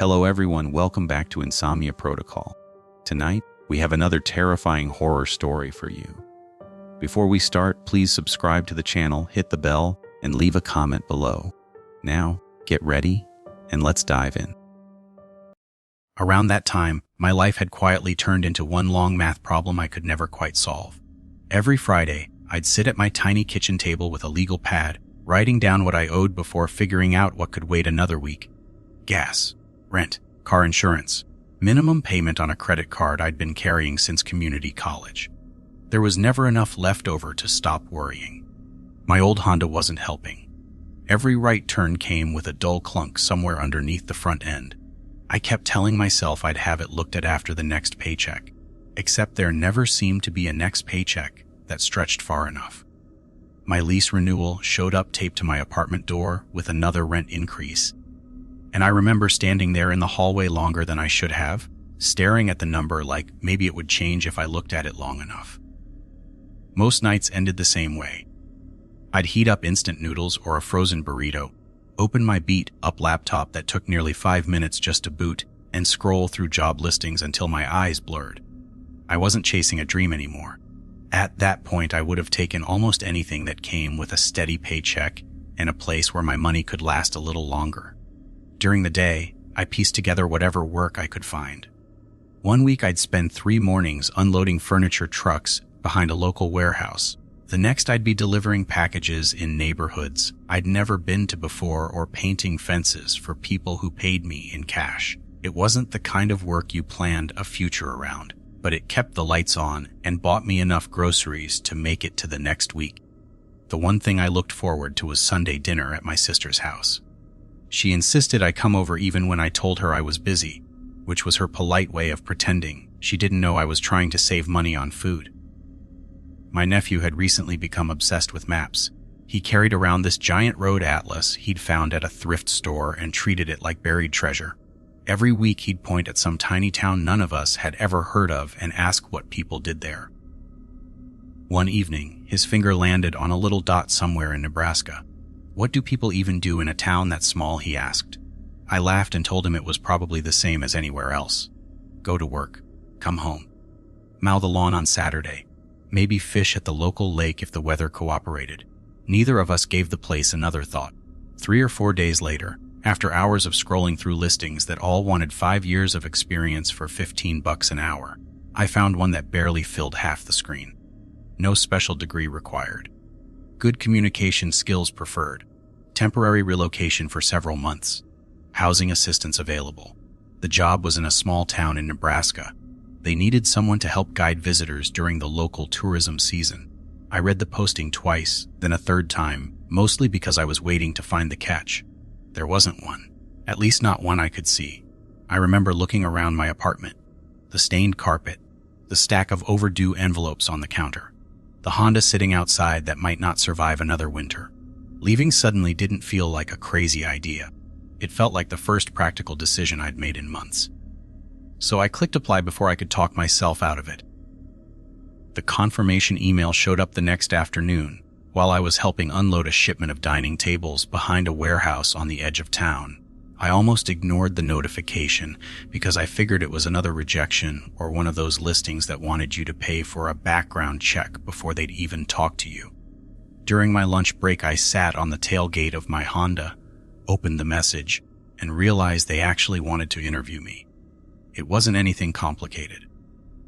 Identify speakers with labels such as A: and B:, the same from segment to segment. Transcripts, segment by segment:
A: Hello everyone, welcome back to Insomnia Protocol. Tonight, we have another terrifying horror story for you. Before we start, please subscribe to the channel, hit the bell, and leave a comment below. Now, get ready, and let's dive in. Around that time, my life had quietly turned into one long math problem I could never quite solve. Every Friday, I'd sit at my tiny kitchen table with a legal pad, writing down what I owed before figuring out what could wait another week. Gas, rent, car insurance, minimum payment on a credit card I'd been carrying since community college. There was never enough left over to stop worrying. My old Honda wasn't helping. Every right turn came with a dull clunk somewhere underneath the front end. I kept telling myself I'd have it looked at after the next paycheck, except there never seemed to be a next paycheck that stretched far enough. My lease renewal showed up taped to my apartment door with another rent increase, and I remember standing there in the hallway longer than I should have, staring at the number like maybe it would change if I looked at it long enough. Most nights ended the same way. I'd heat up instant noodles or a frozen burrito, open my beat-up laptop that took nearly 5 minutes just to boot, and scroll through job listings until my eyes blurred. I wasn't chasing a dream anymore. At that point, I would have taken almost anything that came with a steady paycheck and a place where my money could last a little longer. During the day, I pieced together whatever work I could find. One week, I'd spend 3 mornings unloading furniture trucks behind a local warehouse. The next, I'd be delivering packages in neighborhoods I'd never been to before or painting fences for people who paid me in cash. It wasn't the kind of work you planned a future around, but it kept the lights on and bought me enough groceries to make it to the next week. The one thing I looked forward to was Sunday dinner at my sister's house. She insisted I come over even when I told her I was busy, which was her polite way of pretending she didn't know I was trying to save money on food. My nephew had recently become obsessed with maps. He carried around this giant road atlas he'd found at a thrift store and treated it like buried treasure. Every week he'd point at some tiny town none of us had ever heard of and ask what people did there. One evening, his finger landed on a little dot somewhere in Nebraska. "What do people even do in a town that small?" he asked. I laughed and told him it was probably the same as anywhere else. Go to work, come home, mow the lawn on Saturday, maybe fish at the local lake if the weather cooperated. Neither of us gave the place another thought. 3 or 4 days later, after hours of scrolling through listings that all wanted 5 years of experience for $15 an hour, I found one that barely filled half the screen. No special degree required. Good communication skills preferred. Temporary relocation for several months. Housing assistance available. The job was in a small town in Nebraska. They needed someone to help guide visitors during the local tourism season. I read the posting twice, then a third time, mostly because I was waiting to find the catch. There wasn't one. At least not one I could see. I remember looking around my apartment. The stained carpet. The stack of overdue envelopes on the counter. The Honda sitting outside that might not survive another winter. Leaving suddenly didn't feel like a crazy idea. It felt like the first practical decision I'd made in months. So I clicked apply before I could talk myself out of it. The confirmation email showed up the next afternoon while I was helping unload a shipment of dining tables behind a warehouse on the edge of town. I almost ignored the notification because I figured it was another rejection or one of those listings that wanted you to pay for a background check before they'd even talk to you. During my lunch break, I sat on the tailgate of my Honda, opened the message, and realized they actually wanted to interview me. It wasn't anything complicated.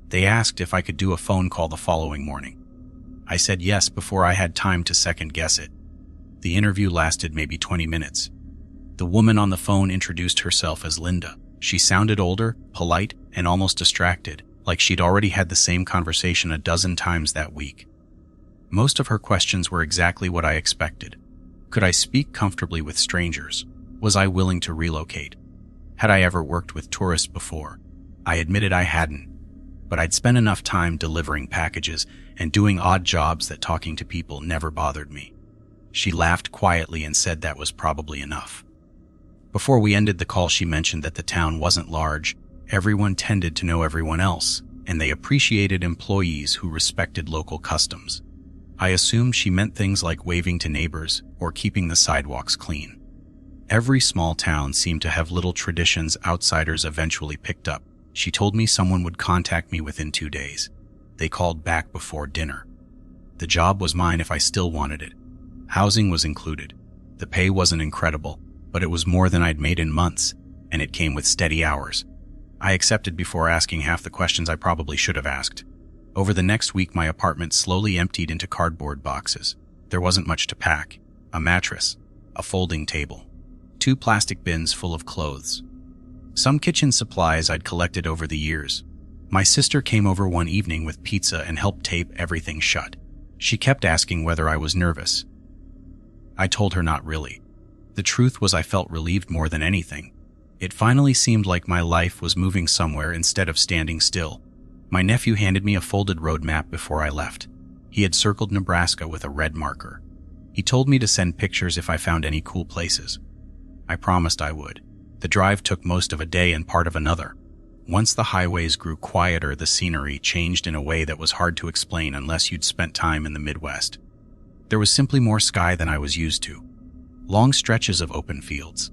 A: They asked if I could do a phone call the following morning. I said yes before I had time to second guess it. The interview lasted maybe 20 minutes. The woman on the phone introduced herself as Linda. She sounded older, polite, and almost distracted, like she'd already had the same conversation a dozen times that week. Most of her questions were exactly what I expected. Could I speak comfortably with strangers? Was I willing to relocate? Had I ever worked with tourists before? I admitted I hadn't, but I'd spent enough time delivering packages and doing odd jobs that talking to people never bothered me. She laughed quietly and said that was probably enough. Before we ended the call, she mentioned that the town wasn't large, everyone tended to know everyone else, and they appreciated employees who respected local customs. I assumed she meant things like waving to neighbors or keeping the sidewalks clean. Every small town seemed to have little traditions outsiders eventually picked up. She told me someone would contact me within 2 days. They called back before dinner. The job was mine if I still wanted it. Housing was included. The pay wasn't incredible, but it was more than I'd made in months, and it came with steady hours. I accepted before asking half the questions I probably should have asked. Over the next week, my apartment slowly emptied into cardboard boxes. There wasn't much to pack. A mattress, a folding table, 2 plastic bins full of clothes. Some kitchen supplies I'd collected over the years. My sister came over one evening with pizza and helped tape everything shut. She kept asking whether I was nervous. I told her not really. The truth was I felt relieved more than anything. It finally seemed like my life was moving somewhere instead of standing still. My nephew handed me a folded road map before I left. He had circled Nebraska with a red marker. He told me to send pictures if I found any cool places. I promised I would. The drive took most of a day and part of another. Once the highways grew quieter, the scenery changed in a way that was hard to explain unless you'd spent time in the Midwest. There was simply more sky than I was used to. Long stretches of open fields.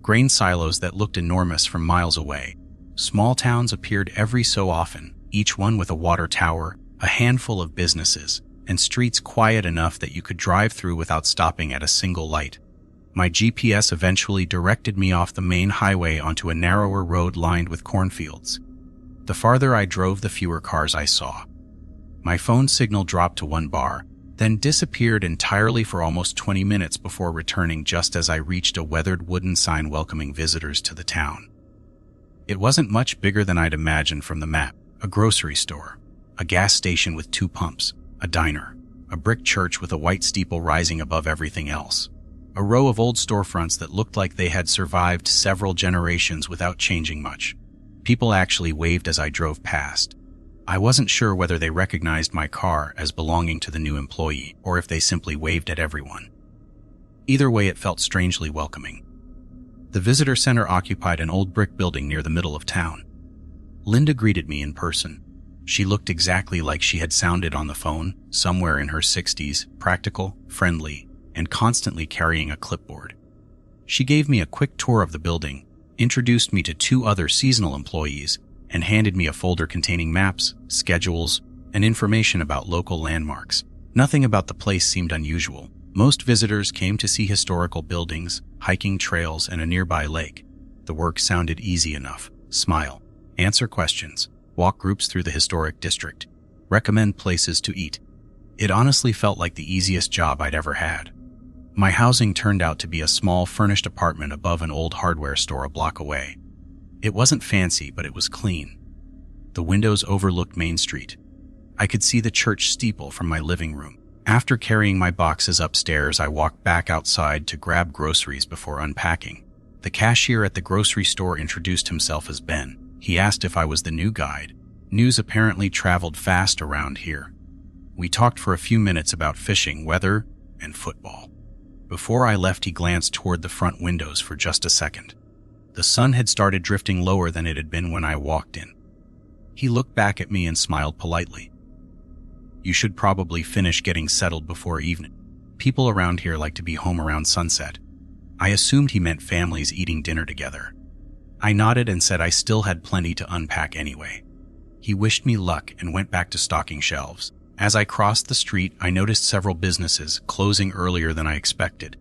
A: Grain silos that looked enormous from miles away. Small towns appeared every so often, each one with a water tower, a handful of businesses, and streets quiet enough that you could drive through without stopping at a single light. My GPS eventually directed me off the main highway onto a narrower road lined with cornfields. The farther I drove, the fewer cars I saw. My phone signal dropped to 1 bar, then disappeared entirely for almost 20 minutes before returning just as I reached a weathered wooden sign welcoming visitors to the town. It wasn't much bigger than I'd imagined from the map. A grocery store, a gas station with 2 pumps, a diner, a brick church with a white steeple rising above everything else. A row of old storefronts that looked like they had survived several generations without changing much. People actually waved as I drove past. I wasn't sure whether they recognized my car as belonging to the new employee or if they simply waved at everyone. Either way, it felt strangely welcoming. The visitor center occupied an old brick building near the middle of town. Linda greeted me in person. She looked exactly like she had sounded on the phone, somewhere in her 60s, practical, friendly, and constantly carrying a clipboard. She gave me a quick tour of the building, introduced me to 2 other seasonal employees, and handed me a folder containing maps, schedules, and information about local landmarks. Nothing about the place seemed unusual. Most visitors came to see historical buildings, hiking trails, and a nearby lake. The work sounded easy enough. Smile, answer questions, walk groups through the historic district, recommend places to eat. It honestly felt like the easiest job I'd ever had. My housing turned out to be a small furnished apartment above an old hardware store a block away. It wasn't fancy, but it was clean. The windows overlooked Main Street. I could see the church steeple from my living room. After carrying my boxes upstairs, I walked back outside to grab groceries before unpacking. The cashier at the grocery store introduced himself as Ben. He asked if I was the new guide. News apparently traveled fast around here. We talked for a few minutes about fishing, weather, and football. Before I left, he glanced toward the front windows for just a second. The sun had started drifting lower than it had been when I walked in. He looked back at me and smiled politely. "You should probably finish getting settled before evening. People around here like to be home around sunset." I assumed he meant families eating dinner together. I nodded and said I still had plenty to unpack anyway. He wished me luck and went back to stocking shelves. As I crossed the street, I noticed several businesses closing earlier than I expected.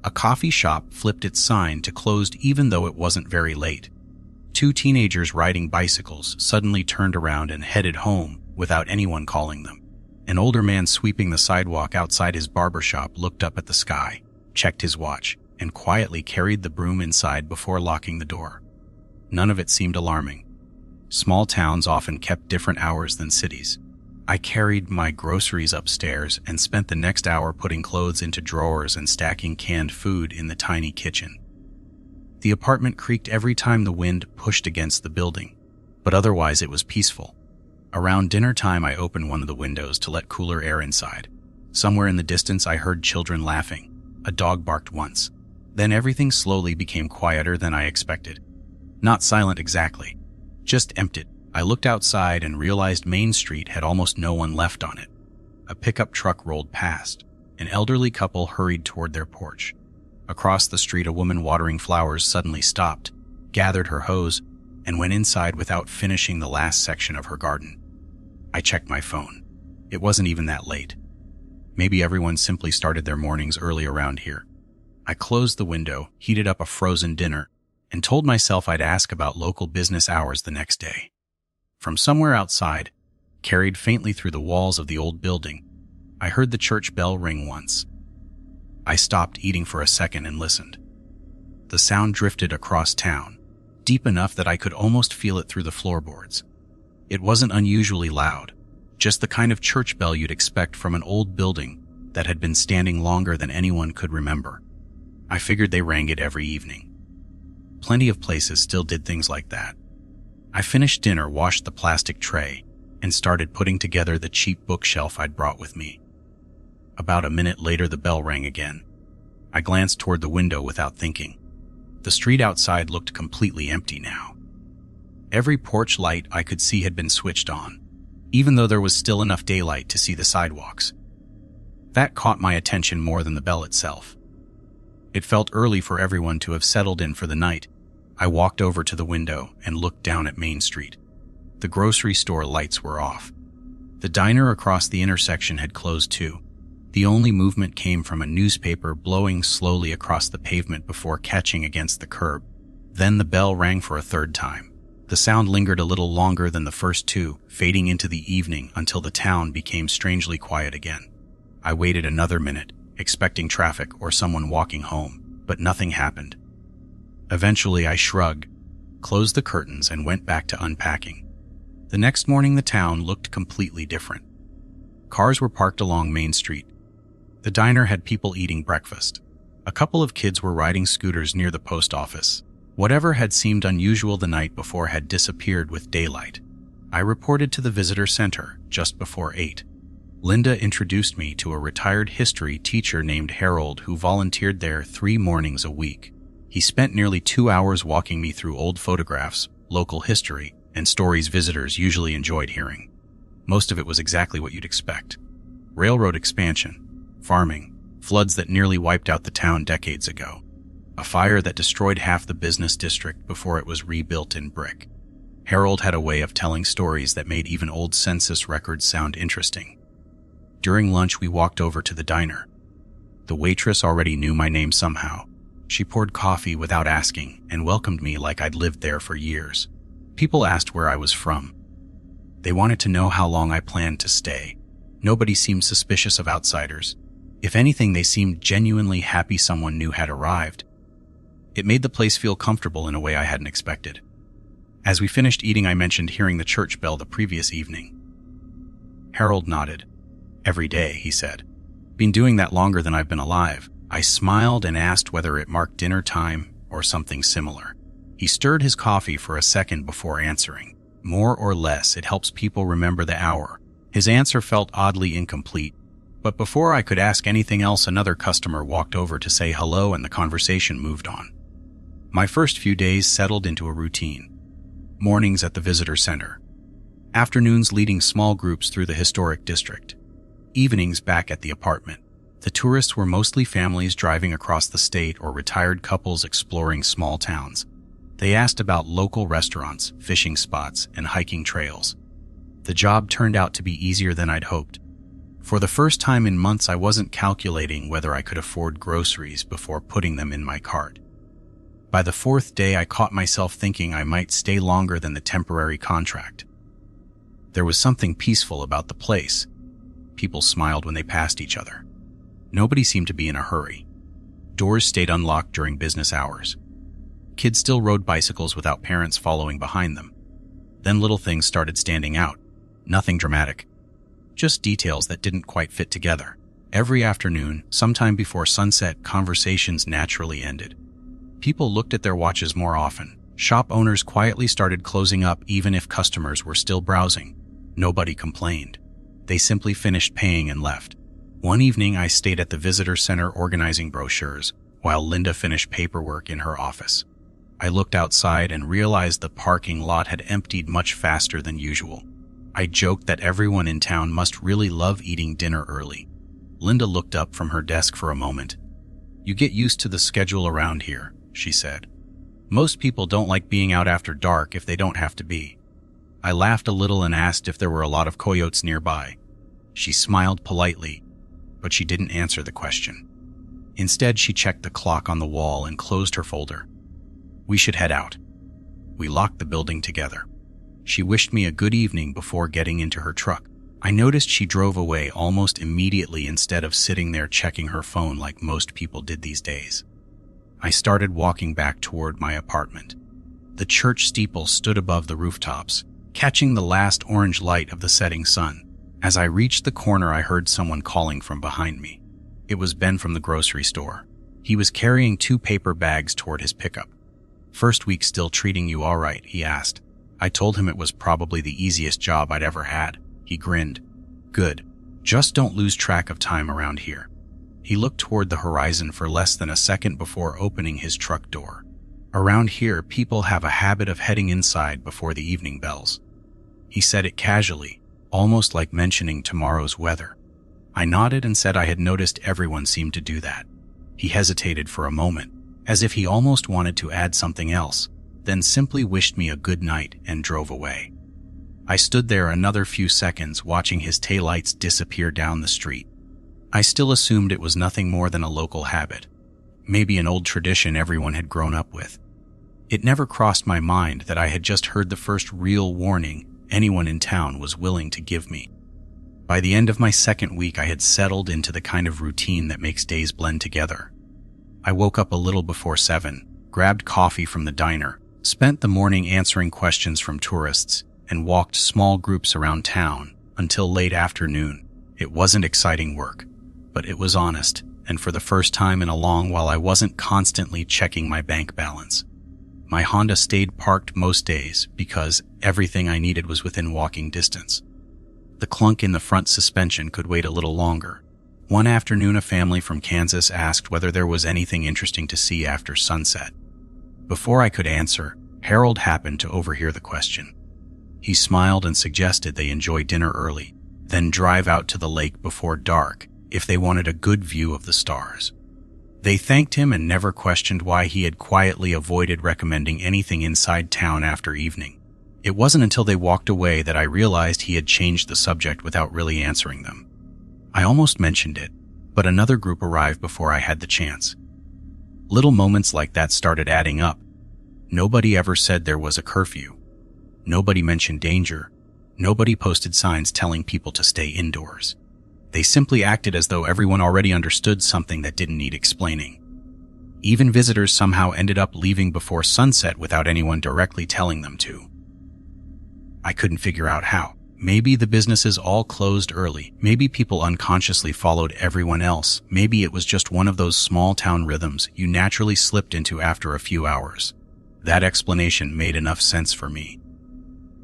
A: A coffee shop flipped its sign to closed even though it wasn't very late. 2 teenagers riding bicycles suddenly turned around and headed home without anyone calling them. An older man sweeping the sidewalk outside his barber shop looked up at the sky, checked his watch, and quietly carried the broom inside before locking the door. None of it seemed alarming. Small towns often kept different hours than cities. I carried my groceries upstairs and spent the next hour putting clothes into drawers and stacking canned food in the tiny kitchen. The apartment creaked every time the wind pushed against the building, but otherwise it was peaceful. Around dinner time, I opened one of the windows to let cooler air inside. Somewhere in the distance, I heard children laughing. A dog barked once. Then everything slowly became quieter than I expected. Not silent exactly, just empty. I looked outside and realized Main Street had almost no one left on it. A pickup truck rolled past. An elderly couple hurried toward their porch. Across the street, a woman watering flowers suddenly stopped, gathered her hose, and went inside without finishing the last section of her garden. I checked my phone. It wasn't even that late. Maybe everyone simply started their mornings early around here. I closed the window, heated up a frozen dinner, and told myself I'd ask about local business hours the next day. From somewhere outside, carried faintly through the walls of the old building, I heard the church bell ring once. I stopped eating for a second and listened. The sound drifted across town, deep enough that I could almost feel it through the floorboards. It wasn't unusually loud, just the kind of church bell you'd expect from an old building that had been standing longer than anyone could remember. I figured they rang it every evening. Plenty of places still did things like that. I finished dinner, washed the plastic tray, and started putting together the cheap bookshelf I'd brought with me. About a minute later, the bell rang again. I glanced toward the window without thinking. The street outside looked completely empty now. Every porch light I could see had been switched on, even though there was still enough daylight to see the sidewalks. That caught my attention more than the bell itself. It felt early for everyone to have settled in for the night. I walked over to the window and looked down at Main Street. The grocery store lights were off. The diner across the intersection had closed too. The only movement came from a newspaper blowing slowly across the pavement before catching against the curb. Then the bell rang for a third time. The sound lingered a little longer than the first two, fading into the evening until the town became strangely quiet again. I waited another minute, expecting traffic or someone walking home, but nothing happened. Eventually, I shrugged, closed the curtains, and went back to unpacking. The next morning, the town looked completely different. Cars were parked along Main Street. The diner had people eating breakfast. A couple of kids were riding scooters near the post office. Whatever had seemed unusual the night before had disappeared with daylight. I reported to the visitor center just before 8. Linda introduced me to a retired history teacher named Harold who volunteered there 3 mornings a week. He spent nearly 2 hours walking me through old photographs, local history, and stories visitors usually enjoyed hearing. Most of it was exactly what you'd expect. Railroad expansion, farming, floods that nearly wiped out the town decades ago, a fire that destroyed half the business district before it was rebuilt in brick. Harold had a way of telling stories that made even old census records sound interesting. During lunch, we walked over to the diner. The waitress already knew my name somehow. She poured coffee without asking and welcomed me like I'd lived there for years. People asked where I was from. They wanted to know how long I planned to stay. Nobody seemed suspicious of outsiders. If anything, they seemed genuinely happy someone new had arrived. It made the place feel comfortable in a way I hadn't expected. As we finished eating, I mentioned hearing the church bell the previous evening. Harold nodded. "Every day," he said. "Been doing that longer than I've been alive." I smiled and asked whether it marked dinner time or something similar. He stirred his coffee for a second before answering. "More or less, it helps people remember the hour." His answer felt oddly incomplete, but before I could ask anything else, another customer walked over to say hello and the conversation moved on. My first few days settled into a routine. Mornings at the visitor center. Afternoons leading small groups through the historic district. Evenings back at the apartment. The tourists were mostly families driving across the state or retired couples exploring small towns. They asked about local restaurants, fishing spots, and hiking trails. The job turned out to be easier than I'd hoped. For the first time in months, I wasn't calculating whether I could afford groceries before putting them in my cart. By the 4th day, I caught myself thinking I might stay longer than the temporary contract. There was something peaceful about the place. People smiled when they passed each other. Nobody seemed to be in a hurry. Doors stayed unlocked during business hours. Kids still rode bicycles without parents following behind them. Then little things started standing out. Nothing dramatic. Just details that didn't quite fit together. Every afternoon, sometime before sunset, conversations naturally ended. People looked at their watches more often. Shop owners quietly started closing up even if customers were still browsing. Nobody complained. They simply finished paying and left. One evening, I stayed at the visitor center organizing brochures, while Linda finished paperwork in her office. I looked outside and realized the parking lot had emptied much faster than usual. I joked that everyone in town must really love eating dinner early. Linda looked up from her desk for a moment. "You get used to the schedule around here," she said. "Most people don't like being out after dark if they don't have to be." I laughed a little and asked if there were a lot of coyotes nearby. She smiled politely, but she didn't answer the question. Instead, she checked the clock on the wall and closed her folder. "We should head out." We locked the building together. She wished me a good evening before getting into her truck. I noticed she drove away almost immediately instead of sitting there checking her phone like most people did these days. I started walking back toward my apartment. The church steeple stood above the rooftops, catching the last orange light of the setting sun. As I reached the corner, I heard someone calling from behind me. It was Ben from the grocery store. He was carrying 2 paper bags toward his pickup. "First week still treating you all right?" he asked. I told him it was probably the easiest job I'd ever had. He grinned. "Good. Just don't lose track of time around here." He looked toward the horizon for less than a second before opening his truck door. "Around here, people have a habit of heading inside before the evening bells." He said it casually, almost like mentioning tomorrow's weather. I nodded and said I had noticed everyone seemed to do that. He hesitated for a moment, as if he almost wanted to add something else, then simply wished me a good night and drove away. I stood there another few seconds watching his taillights disappear down the street. I still assumed it was nothing more than a local habit, maybe an old tradition everyone had grown up with. It never crossed my mind that I had just heard the first real warning anyone in town was willing to give me. By the end of my second week, I had settled into the kind of routine that makes days blend together. I woke up a little before 7, grabbed coffee from the diner, spent the morning answering questions from tourists, and walked small groups around town until late afternoon. It wasn't exciting work, but it was honest, and for the first time in a long while I wasn't constantly checking my bank balance. My Honda stayed parked most days because everything I needed was within walking distance. The clunk in the front suspension could wait a little longer. One afternoon, a family from Kansas asked whether there was anything interesting to see after sunset. Before I could answer, Harold happened to overhear the question. He smiled and suggested they enjoy dinner early, then drive out to the lake before dark if they wanted a good view of the stars. They thanked him and never questioned why he had quietly avoided recommending anything inside town after evening. It wasn't until they walked away that I realized he had changed the subject without really answering them. I almost mentioned it, but another group arrived before I had the chance. Little moments like that started adding up. Nobody ever said there was a curfew. Nobody mentioned danger. Nobody posted signs telling people to stay indoors. They simply acted as though everyone already understood something that didn't need explaining. Even visitors somehow ended up leaving before sunset without anyone directly telling them to. I couldn't figure out how. Maybe the businesses all closed early. Maybe people unconsciously followed everyone else. Maybe it was just one of those small-town rhythms you naturally slipped into after a few hours. That explanation made enough sense for me.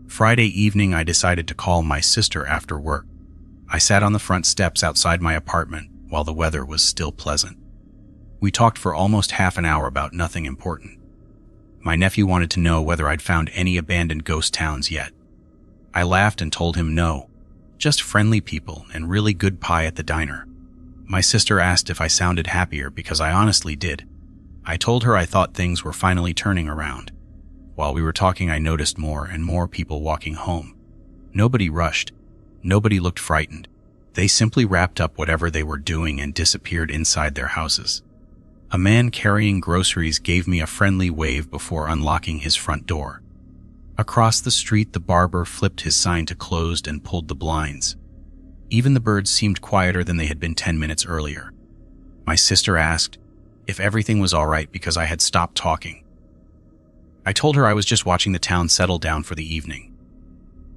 A: Friday evening, I decided to call my sister after work. I sat on the front steps outside my apartment while the weather was still pleasant. We talked for almost half an hour about nothing important. My nephew wanted to know whether I'd found any abandoned ghost towns yet. I laughed and told him no, just friendly people and really good pie at the diner. My sister asked if I sounded happier because I honestly did. I told her I thought things were finally turning around. While we were talking, I noticed more and more people walking home. Nobody rushed. Nobody looked frightened. They simply wrapped up whatever they were doing and disappeared inside their houses. A man carrying groceries gave me a friendly wave before unlocking his front door. Across the street, the barber flipped his sign to closed and pulled the blinds. Even the birds seemed quieter than they had been 10 minutes earlier. My sister asked if everything was all right because I had stopped talking. I told her I was just watching the town settle down for the evening.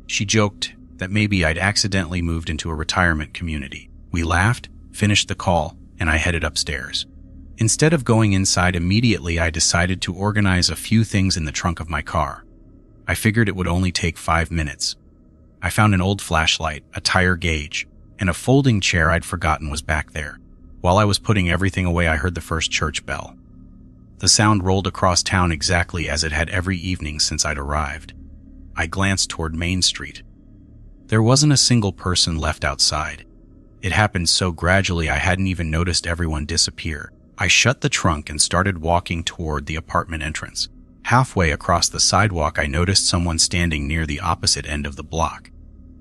A: She joked that maybe I'd accidentally moved into a retirement community. We laughed, finished the call, and I headed upstairs. Instead of going inside immediately, I decided to organize a few things in the trunk of my car. I figured it would only take 5 minutes. I found an old flashlight, a tire gauge, and a folding chair I'd forgotten was back there. While I was putting everything away, I heard the first church bell. The sound rolled across town exactly as it had every evening since I'd arrived. I glanced toward Main Street. There wasn't a single person left outside. It happened so gradually I hadn't even noticed everyone disappear I shut the trunk and started walking toward the apartment entrance. Halfway across the sidewalk, I noticed someone standing near the opposite end of the block.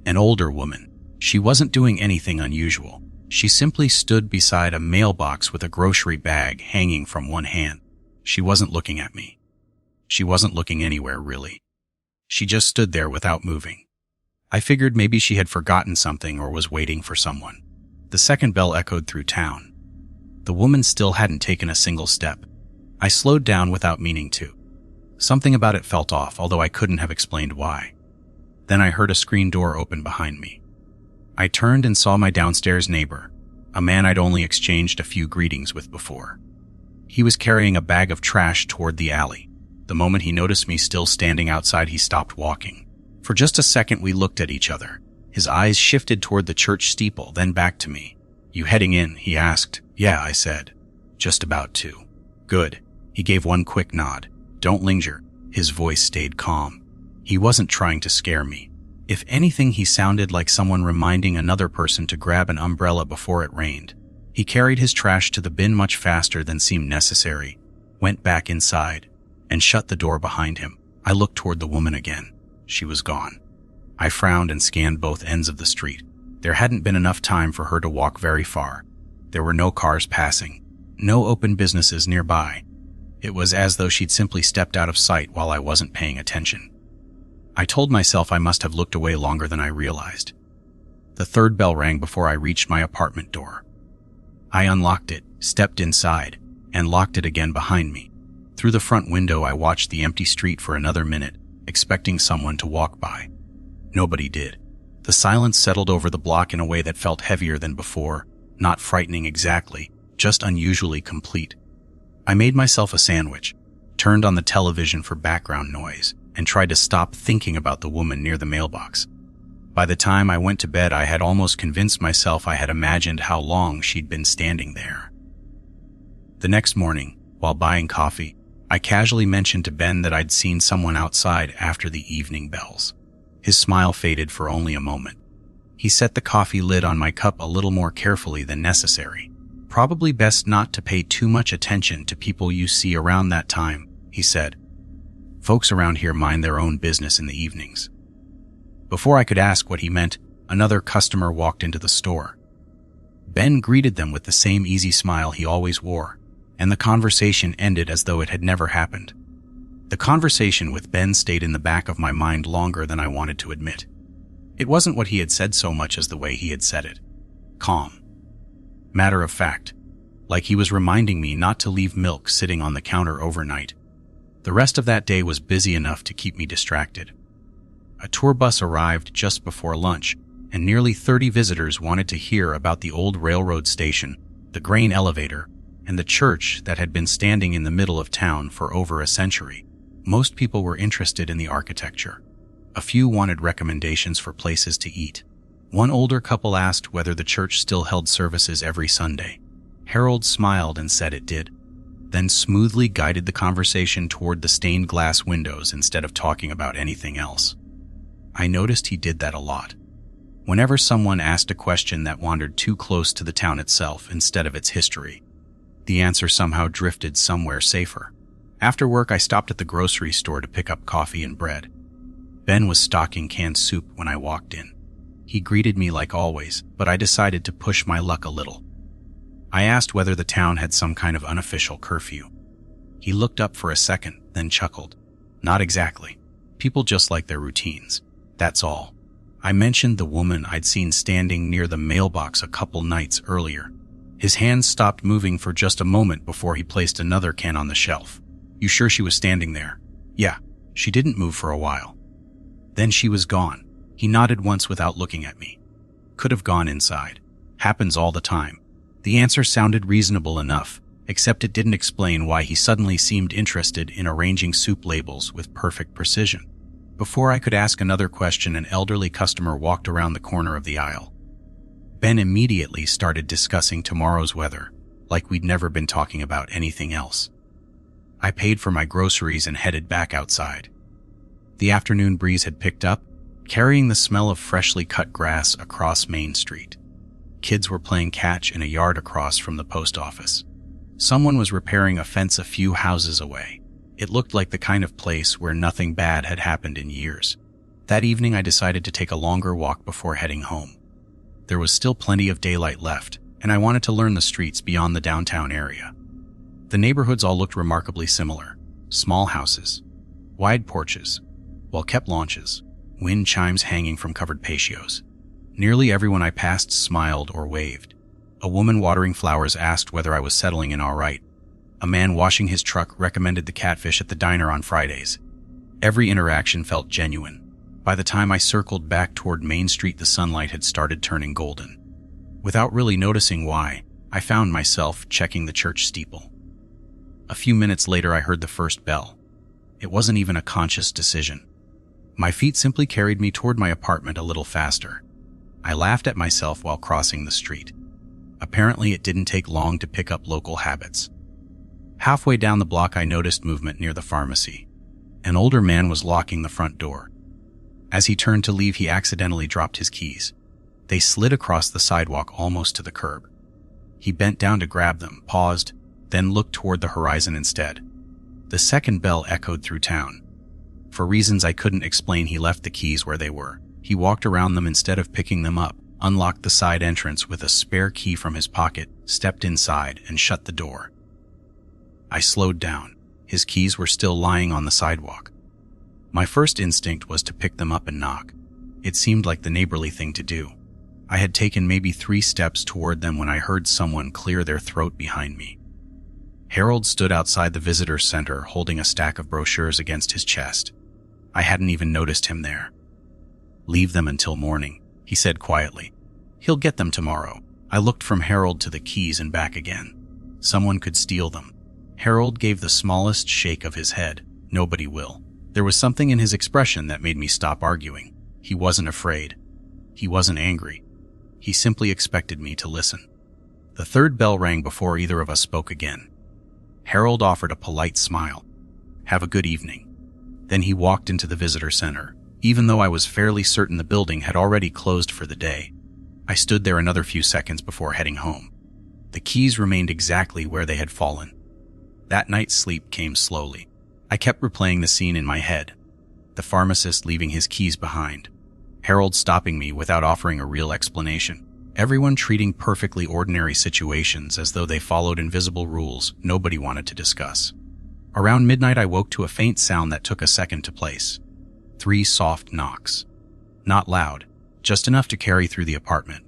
A: An older woman. She wasn't doing anything unusual. She simply stood beside a mailbox with a grocery bag hanging from one hand. She wasn't looking at me. She wasn't looking anywhere, really. She just stood there without moving. I figured maybe she had forgotten something or was waiting for someone. The second bell echoed through town. The woman still hadn't taken a single step. I slowed down without meaning to. Something about it felt off, although I couldn't have explained why. Then I heard a screen door open behind me. I turned and saw my downstairs neighbor, a man I'd only exchanged a few greetings with before. He was carrying a bag of trash toward the alley. The moment he noticed me still standing outside, he stopped walking. For just a second, we looked at each other. His eyes shifted toward the church steeple, then back to me. "You heading in?" he asked. "Yeah," I said. "Just about to." "Good." He gave one quick nod. "Don't linger." His voice stayed calm. He wasn't trying to scare me. If anything, he sounded like someone reminding another person to grab an umbrella before it rained. He carried his trash to the bin much faster than seemed necessary, went back inside, and shut the door behind him. I looked toward the woman again. She was gone. I frowned and scanned both ends of the street. There hadn't been enough time for her to walk very far. There were no cars passing, no open businesses nearby. It was as though she'd simply stepped out of sight while I wasn't paying attention. I told myself I must have looked away longer than I realized. The third bell rang before I reached my apartment door. I unlocked it, stepped inside, and locked it again behind me. Through the front window, I watched the empty street for another minute, expecting someone to walk by. Nobody did. The silence settled over the block in a way that felt heavier than before, not frightening exactly, just unusually complete. I made myself a sandwich, turned on the television for background noise, and tried to stop thinking about the woman near the mailbox. By the time I went to bed, I had almost convinced myself I had imagined how long she'd been standing there. The next morning, while buying coffee, I casually mentioned to Ben that I'd seen someone outside after the evening bells. His smile faded for only a moment. He set the coffee lid on my cup a little more carefully than necessary. "Probably best not to pay too much attention to people you see around that time," he said. "Folks around here mind their own business in the evenings." Before I could ask what he meant, another customer walked into the store. Ben greeted them with the same easy smile he always wore, and the conversation ended as though it had never happened. The conversation with Ben stayed in the back of my mind longer than I wanted to admit. It wasn't what he had said so much as the way he had said it. Calm. Matter of fact, like he was reminding me not to leave milk sitting on the counter overnight. The rest of that day was busy enough to keep me distracted. A tour bus arrived just before lunch, and nearly 30 visitors wanted to hear about the old railroad station, the grain elevator, and the church that had been standing in the middle of town for over a century. Most people were interested in the architecture. A few wanted recommendations for places to eat. One older couple asked whether the church still held services every Sunday. Harold smiled and said it did, then smoothly guided the conversation toward the stained glass windows instead of talking about anything else. I noticed he did that a lot. Whenever someone asked a question that wandered too close to the town itself instead of its history, the answer somehow drifted somewhere safer. After work, I stopped at the grocery store to pick up coffee and bread. Ben was stocking canned soup when I walked in. He greeted me like always, but I decided to push my luck a little. I asked whether the town had some kind of unofficial curfew. He looked up for a second, then chuckled. "Not exactly. People just like their routines. That's all." I mentioned the woman I'd seen standing near the mailbox a couple nights earlier. His hands stopped moving for just a moment before he placed another can on the shelf. "You sure she was standing there?" "Yeah, she didn't move for a while. Then she was gone." He nodded once without looking at me. "Could have gone inside. Happens all the time." The answer sounded reasonable enough, except it didn't explain why he suddenly seemed interested in arranging soup labels with perfect precision. Before I could ask another question, an elderly customer walked around the corner of the aisle. Ben immediately started discussing tomorrow's weather, like we'd never been talking about anything else. I paid for my groceries and headed back outside. The afternoon breeze had picked up, carrying the smell of freshly cut grass across Main Street. Kids were playing catch in a yard across from the post office. Someone was repairing a fence a few houses away. It looked like the kind of place where nothing bad had happened in years. That evening, I decided to take a longer walk before heading home. There was still plenty of daylight left, and I wanted to learn the streets beyond the downtown area. The neighborhoods all looked remarkably similar. Small houses, wide porches, well-kept lawns, wind chimes hanging from covered patios. Nearly everyone I passed smiled or waved. A woman watering flowers asked whether I was settling in all right. A man washing his truck recommended the catfish at the diner on Fridays. Every interaction felt genuine. By the time I circled back toward Main Street, the sunlight had started turning golden. Without really noticing why, I found myself checking the church steeple. A few minutes later, I heard the first bell. It wasn't even a conscious decision. My feet simply carried me toward my apartment a little faster. I laughed at myself while crossing the street. Apparently, it didn't take long to pick up local habits. Halfway down the block, I noticed movement near the pharmacy. An older man was locking the front door. As he turned to leave, he accidentally dropped his keys. They slid across the sidewalk almost to the curb. He bent down to grab them, paused, then looked toward the horizon instead. The second bell echoed through town. For reasons I couldn't explain, he left the keys where they were. He walked around them instead of picking them up, unlocked the side entrance with a spare key from his pocket, stepped inside, and shut the door. I slowed down. His keys were still lying on the sidewalk. My first instinct was to pick them up and knock. It seemed like the neighborly thing to do. I had taken maybe 3 steps toward them when I heard someone clear their throat behind me. Harold stood outside the visitor center holding a stack of brochures against his chest. I hadn't even noticed him there. "Leave them until morning," he said quietly. "He'll get them tomorrow." I looked from Harold to the keys and back again. Someone could steal them. Harold gave the smallest shake of his head. "Nobody will." There was something in his expression that made me stop arguing. He wasn't afraid. He wasn't angry. He simply expected me to listen. The third bell rang before either of us spoke again. Harold offered a polite smile. "Have a good evening." Then he walked into the visitor center, even though I was fairly certain the building had already closed for the day. I stood there another few seconds before heading home. The keys remained exactly where they had fallen. That night's sleep came slowly. I kept replaying the scene in my head. The pharmacist leaving his keys behind. Harold stopping me without offering a real explanation. Everyone treating perfectly ordinary situations as though they followed invisible rules nobody wanted to discuss. Around midnight, I woke to a faint sound that took a second to place. 3 soft knocks. Not loud, just enough to carry through the apartment.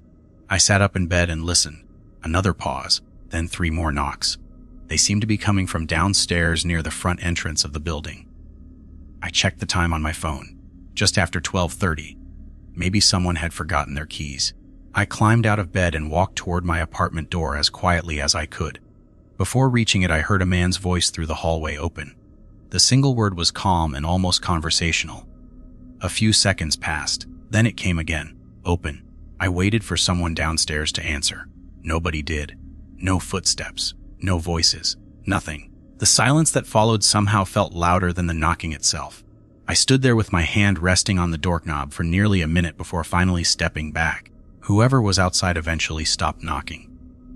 A: I sat up in bed and listened. Another pause, then 3 more knocks. They seemed to be coming from downstairs near the front entrance of the building. I checked the time on my phone. Just after 12:30. Maybe someone had forgotten their keys. I climbed out of bed and walked toward my apartment door as quietly as I could. Before reaching it, I heard a man's voice through the hallway open. The single word was calm and almost conversational. A few seconds passed. Then it came again. "Open." I waited for someone downstairs to answer. Nobody did. No footsteps. No voices. Nothing. The silence that followed somehow felt louder than the knocking itself. I stood there with my hand resting on the doorknob for nearly a minute before finally stepping back. Whoever was outside eventually stopped knocking.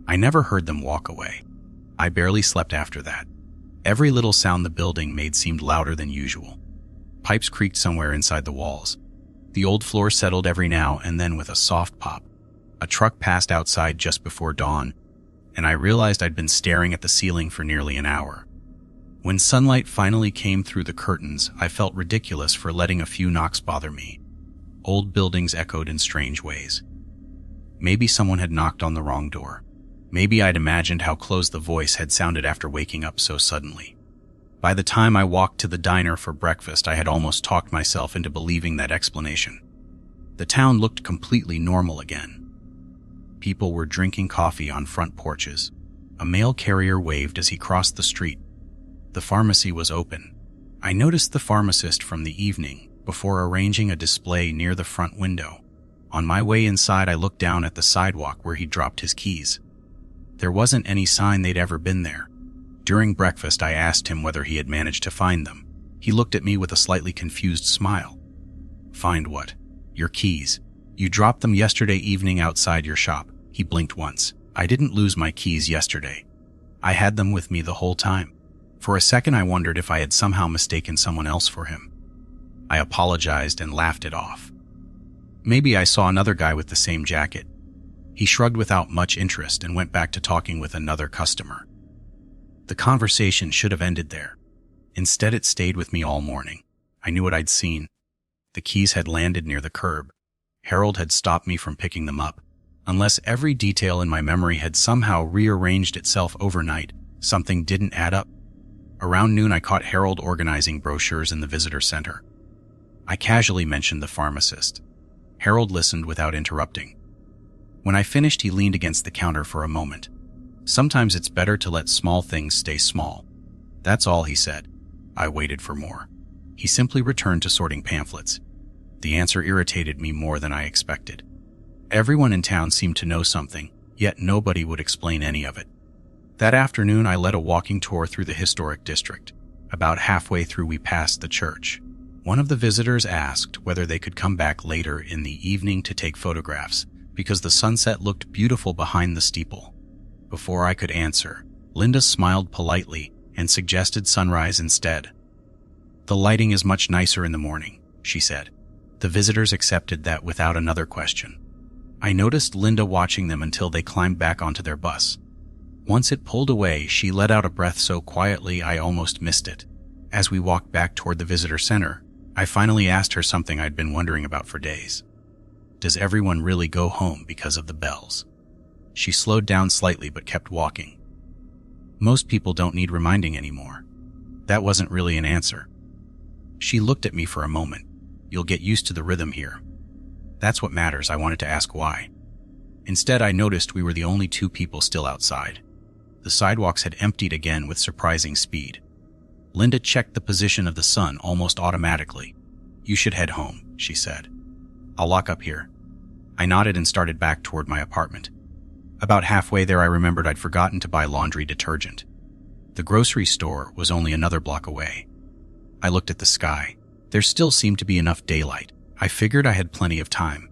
A: I never heard them walk away. I barely slept after that. Every little sound the building made seemed louder than usual. Pipes creaked somewhere inside the walls. The old floor settled every now and then with a soft pop. A truck passed outside just before dawn, and I realized I'd been staring at the ceiling for nearly an hour. When sunlight finally came through the curtains, I felt ridiculous for letting a few knocks bother me. Old buildings echoed in strange ways. Maybe someone had knocked on the wrong door. Maybe I'd imagined how close the voice had sounded after waking up so suddenly. By the time I walked to the diner for breakfast, I had almost talked myself into believing that explanation. The town looked completely normal again. People were drinking coffee on front porches. A mail carrier waved as he crossed the street. The pharmacy was open. I noticed the pharmacist from the evening before arranging a display near the front window. On my way inside, I looked down at the sidewalk where he dropped his keys. There wasn't any sign they'd ever been there. During breakfast, I asked him whether he had managed to find them. He looked at me with a slightly confused smile. "Find what?" "Your keys. You dropped them yesterday evening outside your shop." He blinked once. "I didn't lose my keys yesterday. I had them with me the whole time. For a second I wondered if I had somehow mistaken someone else for him. I apologized and laughed it off. Maybe I saw another guy with the same jacket. He shrugged without much interest and went back to talking with another customer. The conversation should have ended there. Instead, it stayed with me all morning. I knew what I'd seen. The keys had landed near the curb. Harold had stopped me from picking them up. Unless every detail in my memory had somehow rearranged itself overnight, something didn't add up. Around noon, I caught Harold organizing brochures in the visitor center. I casually mentioned the pharmacist. Harold listened without interrupting. When I finished, he leaned against the counter for a moment. Sometimes it's better to let small things stay small. That's all, he said. I waited for more. He simply returned to sorting pamphlets. The answer irritated me more than I expected. Everyone in town seemed to know something, yet nobody would explain any of it. That afternoon, I led a walking tour through the historic district. About halfway through, we passed the church. One of the visitors asked whether they could come back later in the evening to take photographs, because the sunset looked beautiful behind the steeple. Before I could answer, Linda smiled politely and suggested sunrise instead. The lighting is much nicer in the morning, she said. The visitors accepted that without another question. I noticed Linda watching them until they climbed back onto their bus. Once it pulled away, she let out a breath so quietly I almost missed it. As we walked back toward the visitor center, I finally asked her something I'd been wondering about for days. Does everyone really go home because of the bells? She slowed down slightly but kept walking. Most people don't need reminding anymore. That wasn't really an answer. She looked at me for a moment. You'll get used to the rhythm here. That's what matters. I wanted to ask why. Instead, I noticed we were the only two people still outside. The sidewalks had emptied again with surprising speed. Linda checked the position of the sun almost automatically. You should head home, she said. I'll lock up here. I nodded and started back toward my apartment. About halfway there, I remembered I'd forgotten to buy laundry detergent. The grocery store was only another block away. I looked at the sky. There still seemed to be enough daylight. I figured I had plenty of time.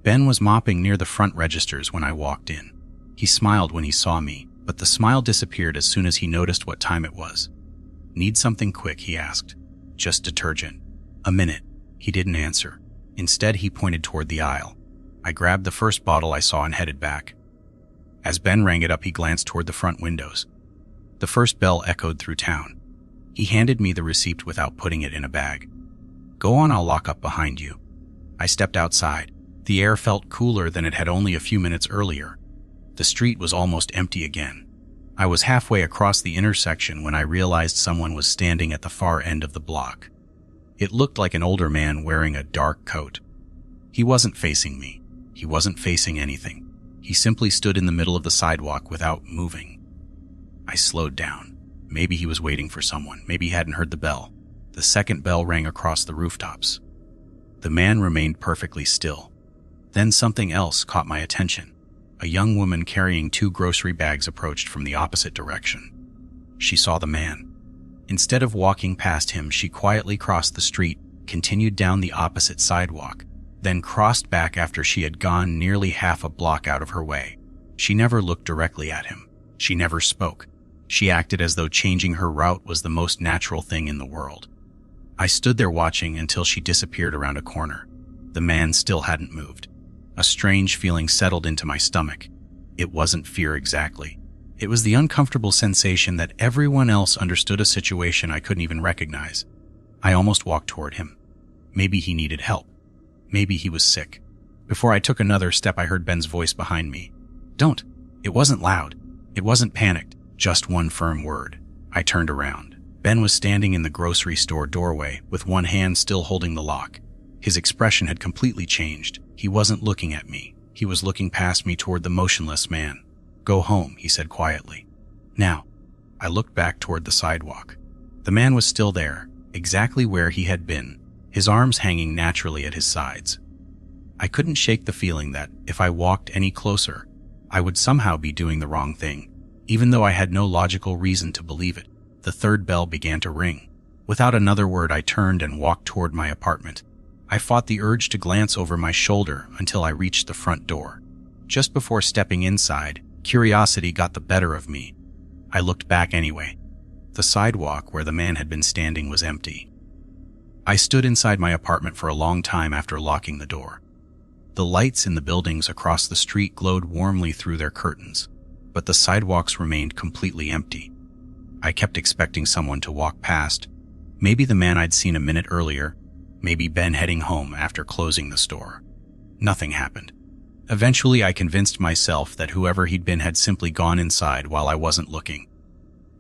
A: Ben was mopping near the front registers when I walked in. He smiled when he saw me, but the smile disappeared as soon as he noticed what time it was. Need something quick, he asked. Just detergent. A minute. He didn't answer. Instead, he pointed toward the aisle. I grabbed the first bottle I saw and headed back. As Ben rang it up, he glanced toward the front windows. The first bell echoed through town. He handed me the receipt without putting it in a bag. Go on, I'll lock up behind you. I stepped outside. The air felt cooler than it had only a few minutes earlier. The street was almost empty again. I was halfway across the intersection when I realized someone was standing at the far end of the block. It looked like an older man wearing a dark coat. He wasn't facing me. He wasn't facing anything. He simply stood in the middle of the sidewalk without moving. I slowed down. Maybe he was waiting for someone. Maybe he hadn't heard the bell. The second bell rang across the rooftops. The man remained perfectly still. Then something else caught my attention. A young woman carrying 2 grocery bags approached from the opposite direction. She saw the man. Instead of walking past him, she quietly crossed the street, continued down the opposite sidewalk, then crossed back after she had gone nearly half a block out of her way. She never looked directly at him. She never spoke. She acted as though changing her route was the most natural thing in the world. I stood there watching until she disappeared around a corner. The man still hadn't moved. A strange feeling settled into my stomach. It wasn't fear exactly. It was the uncomfortable sensation that everyone else understood a situation I couldn't even recognize. I almost walked toward him. Maybe he needed help. Maybe he was sick. Before I took another step, I heard Ben's voice behind me. Don't. It wasn't loud. It wasn't panicked. Just one firm word. I turned around. Ben was standing in the grocery store doorway with one hand still holding the lock. His expression had completely changed. He wasn't looking at me. He was looking past me toward the motionless man. Go home, he said quietly. Now. I looked back toward the sidewalk. The man was still there, exactly where he had been, his arms hanging naturally at his sides. I couldn't shake the feeling that, if I walked any closer, I would somehow be doing the wrong thing, even though I had no logical reason to believe it. The third bell began to ring. Without another word, I turned and walked toward my apartment. I fought the urge to glance over my shoulder until I reached the front door. Just before stepping inside, curiosity got the better of me. I looked back anyway. The sidewalk where the man had been standing was empty. I stood inside my apartment for a long time after locking the door. The lights in the buildings across the street glowed warmly through their curtains, but the sidewalks remained completely empty. I kept expecting someone to walk past. Maybe the man I'd seen a minute earlier, maybe Ben heading home after closing the store. Nothing happened. Eventually, I convinced myself that whoever he'd been had simply gone inside while I wasn't looking.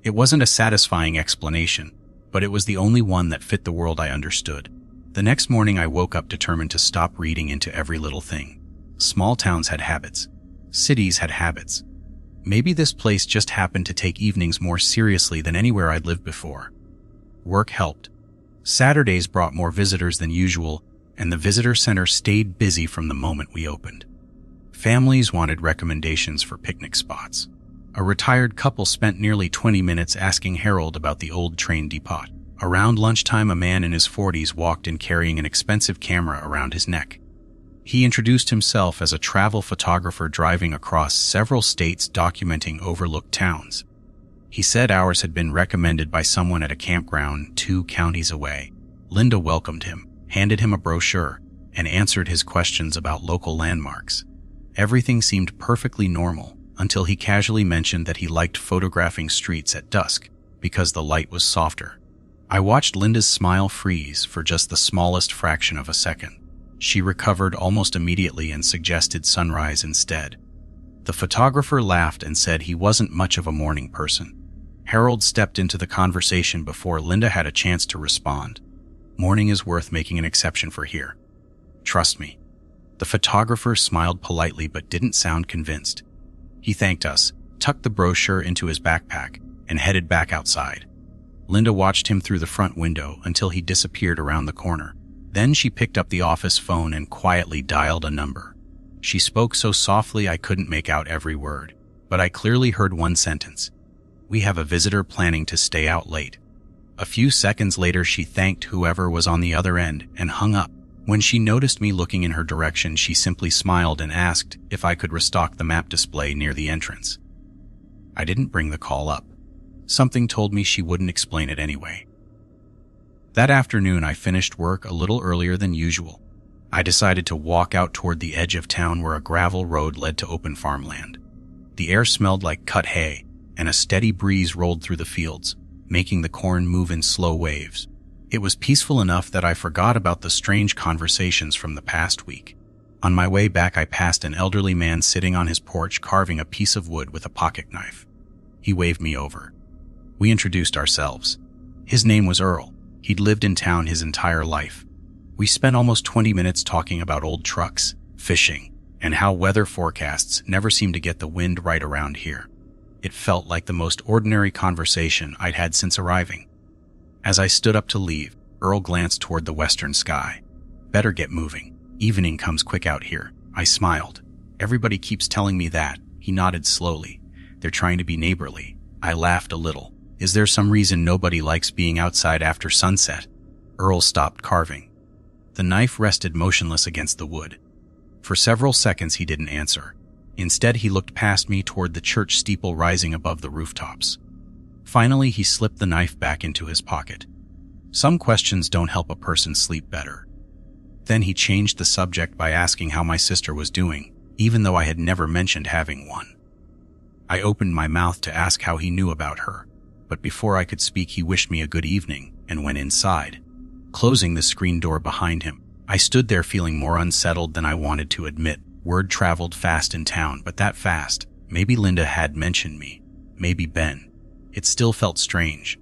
A: It wasn't a satisfying explanation, but it was the only one that fit the world I understood. The next morning, I woke up determined to stop reading into every little thing. Small towns had habits. Cities had habits. Maybe this place just happened to take evenings more seriously than anywhere I'd lived before. Work helped. Saturdays brought more visitors than usual, and the visitor center stayed busy from the moment we opened. Families wanted recommendations for picnic spots. A retired couple spent nearly 20 minutes asking Harold about the old train depot. Around lunchtime, a man in his 40s walked in carrying an expensive camera around his neck. He introduced himself as a travel photographer driving across several states documenting overlooked towns. He said ours had been recommended by someone at a campground 2 counties away. Linda welcomed him, handed him a brochure, and answered his questions about local landmarks. Everything seemed perfectly normal until he casually mentioned that he liked photographing streets at dusk because the light was softer. I watched Linda's smile freeze for just the smallest fraction of a second. She recovered almost immediately and suggested sunrise instead. The photographer laughed and said he wasn't much of a morning person. Harold stepped into the conversation before Linda had a chance to respond. Morning is worth making an exception for here. Trust me. The photographer smiled politely but didn't sound convinced. He thanked us, tucked the brochure into his backpack, and headed back outside. Linda watched him through the front window until he disappeared around the corner. Then she picked up the office phone and quietly dialed a number. She spoke so softly I couldn't make out every word, but I clearly heard one sentence. "We have a visitor planning to stay out late." A few seconds later, she thanked whoever was on the other end and hung up. When she noticed me looking in her direction, she simply smiled and asked if I could restock the map display near the entrance. I didn't bring the call up. Something told me she wouldn't explain it anyway. That afternoon, I finished work a little earlier than usual. I decided to walk out toward the edge of town where a gravel road led to open farmland. The air smelled like cut hay, and a steady breeze rolled through the fields, making the corn move in slow waves. It was peaceful enough that I forgot about the strange conversations from the past week. On my way back, I passed an elderly man sitting on his porch carving a piece of wood with a pocket knife. He waved me over. We introduced ourselves. His name was Earl. He'd lived in town his entire life. We spent almost 20 minutes talking about old trucks, fishing, and how weather forecasts never seem to get the wind right around here. It felt like the most ordinary conversation I'd had since arriving. As I stood up to leave, Earl glanced toward the western sky. "Better get moving. Evening comes quick out here." I smiled. "Everybody keeps telling me that." He nodded slowly. "They're trying to be neighborly." I laughed a little. "Is there some reason nobody likes being outside after sunset?" Earl stopped carving. The knife rested motionless against the wood. For several seconds he didn't answer. Instead, he looked past me toward the church steeple rising above the rooftops. Finally, he slipped the knife back into his pocket. Some questions don't help a person sleep better. Then he changed the subject by asking how my sister was doing, even though I had never mentioned having one. I opened my mouth to ask how he knew about her, but before I could speak, he wished me a good evening and went inside. Closing the screen door behind him, I stood there feeling more unsettled than I wanted to admit. Word traveled fast in town, but that fast. Maybe Linda had mentioned me. Maybe Ben. It still felt strange.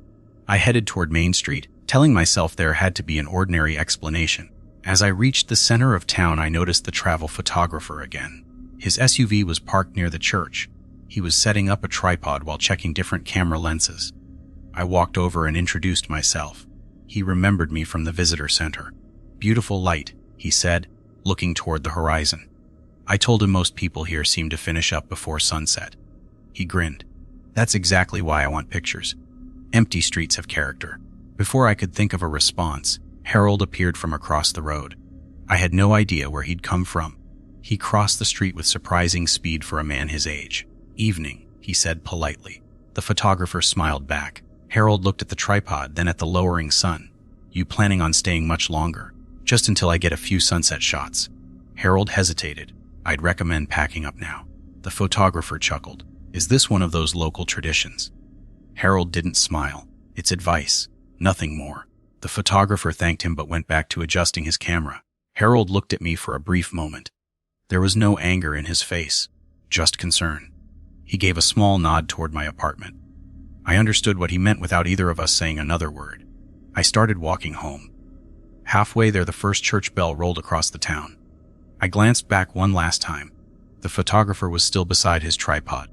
A: I headed toward Main Street, telling myself there had to be an ordinary explanation. As I reached the center of town, I noticed the travel photographer again. His SUV was parked near the church. He was setting up a tripod while checking different camera lenses. I walked over and introduced myself. He remembered me from the visitor center. "Beautiful light," he said, looking toward the horizon. I told him most people here seem to finish up before sunset. He grinned. "That's exactly why I want pictures. Empty streets have character." Before I could think of a response, Harold appeared from across the road. I had no idea where he'd come from. He crossed the street with surprising speed for a man his age. "Evening," he said politely. The photographer smiled back. Harold looked at the tripod, then at the lowering sun. "You planning on staying much longer?" "Just until I get a few sunset shots." Harold hesitated. "I'd recommend packing up now." The photographer chuckled. "Is this one of those local traditions?" Harold didn't smile. "It's advice, nothing more." The photographer thanked him but went back to adjusting his camera. Harold looked at me for a brief moment. There was no anger in his face, just concern. He gave a small nod toward my apartment. I understood what he meant without either of us saying another word. I started walking home. Halfway there, the first church bell rolled across the town. I glanced back one last time. The photographer was still beside his tripod,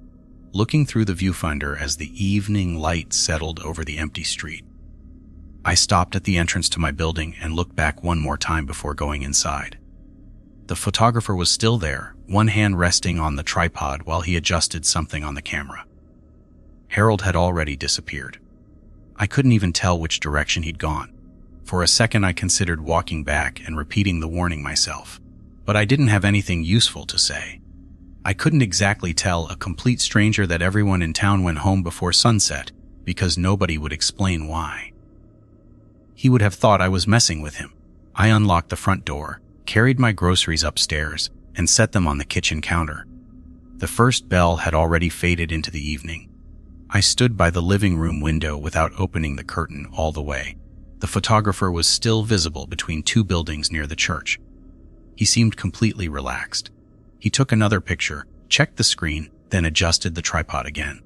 A: looking through the viewfinder as the evening light settled over the empty street. I stopped at the entrance to my building and looked back one more time before going inside. The photographer was still there, one hand resting on the tripod while he adjusted something on the camera. Harold had already disappeared. I couldn't even tell which direction he'd gone. For a second I considered walking back and repeating the warning myself, but I didn't have anything useful to say. I couldn't exactly tell a complete stranger that everyone in town went home before sunset because nobody would explain why. He would have thought I was messing with him. I unlocked the front door, carried my groceries upstairs, and set them on the kitchen counter. The first bell had already faded into the evening. I stood by the living room window without opening the curtain all the way. The photographer was still visible between two buildings near the church. He seemed completely relaxed. He took another picture, checked the screen, then adjusted the tripod again.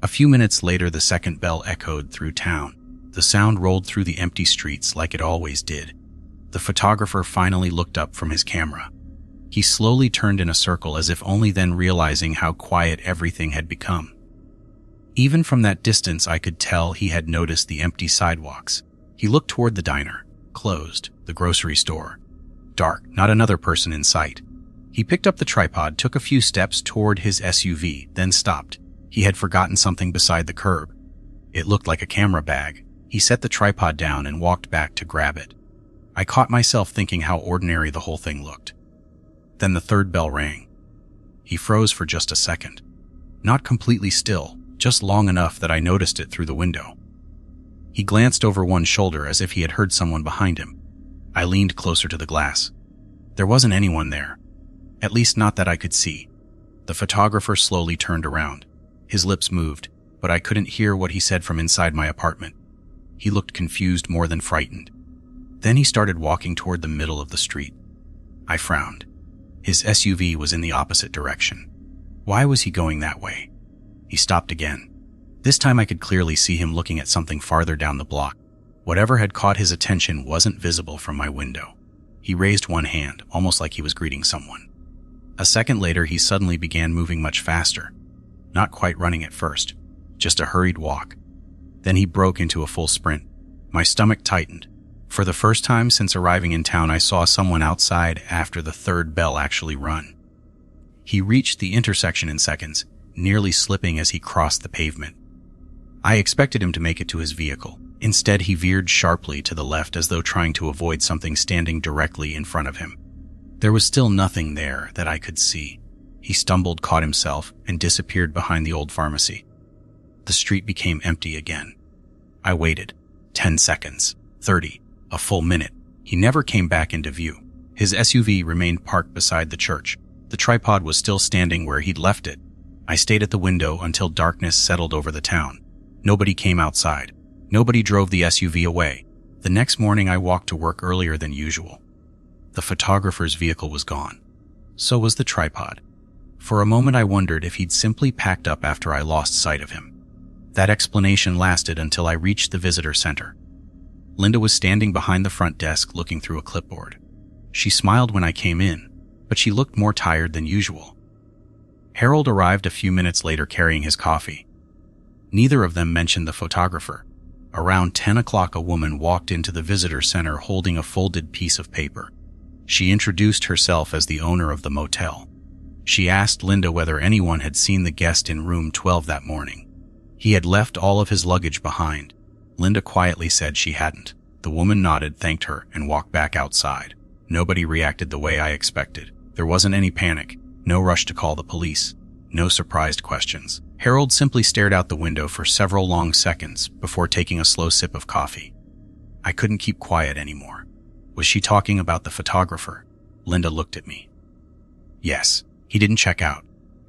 A: A few minutes later, the second bell echoed through town. The sound rolled through the empty streets like it always did. The photographer finally looked up from his camera. He slowly turned in a circle, as if only then realizing how quiet everything had become. Even from that distance, I could tell he had noticed the empty sidewalks. He looked toward the diner, closed, the grocery store. Dark, not another person in sight. He picked up the tripod, took a few steps toward his SUV, then stopped. He had forgotten something beside the curb. It looked like a camera bag. He set the tripod down and walked back to grab it. I caught myself thinking how ordinary the whole thing looked. Then the third bell rang. He froze for just a second. Not completely still, just long enough that I noticed it through the window. He glanced over one shoulder as if he had heard someone behind him. I leaned closer to the glass. There wasn't anyone there. At least not that I could see. The photographer slowly turned around. His lips moved, but I couldn't hear what he said from inside my apartment. He looked confused more than frightened. Then he started walking toward the middle of the street. I frowned. His SUV was in the opposite direction. Why was he going that way? He stopped again. This time I could clearly see him looking at something farther down the block. Whatever had caught his attention wasn't visible from my window. He raised one hand, almost like he was greeting someone. A second later, he suddenly began moving much faster. Not quite running at first, just a hurried walk. Then he broke into a full sprint. My stomach tightened. For the first time since arriving in town, I saw someone outside after the third bell actually rung. He reached the intersection in seconds, nearly slipping as he crossed the pavement. I expected him to make it to his vehicle. Instead, he veered sharply to the left as though trying to avoid something standing directly in front of him. There was still nothing there that I could see. He stumbled, caught himself, and disappeared behind the old pharmacy. The street became empty again. I waited. 10 seconds. 30. A full minute. He never came back into view. His SUV remained parked beside the church. The tripod was still standing where he'd left it. I stayed at the window until darkness settled over the town. Nobody came outside. Nobody drove the SUV away. The next morning, I walked to work earlier than usual. The photographer's vehicle was gone. So was the tripod. For a moment, I wondered if he'd simply packed up after I lost sight of him. That explanation lasted until I reached the visitor center. Linda was standing behind the front desk looking through a clipboard. She smiled when I came in, but she looked more tired than usual. Harold arrived a few minutes later carrying his coffee. Neither of them mentioned the photographer. Around 10 o'clock, a woman walked into the visitor center holding a folded piece of paper. She introduced herself as the owner of the motel. She asked Linda whether anyone had seen the guest in room 12 that morning. He had left all of his luggage behind. Linda quietly said she hadn't. The woman nodded, thanked her, and walked back outside. Nobody reacted the way I expected. There wasn't any panic, no rush to call the police, no surprised questions. Harold simply stared out the window for several long seconds before taking a slow sip of coffee. I couldn't keep quiet anymore. Was she talking about the photographer? Linda looked at me. Yes, he didn't check out.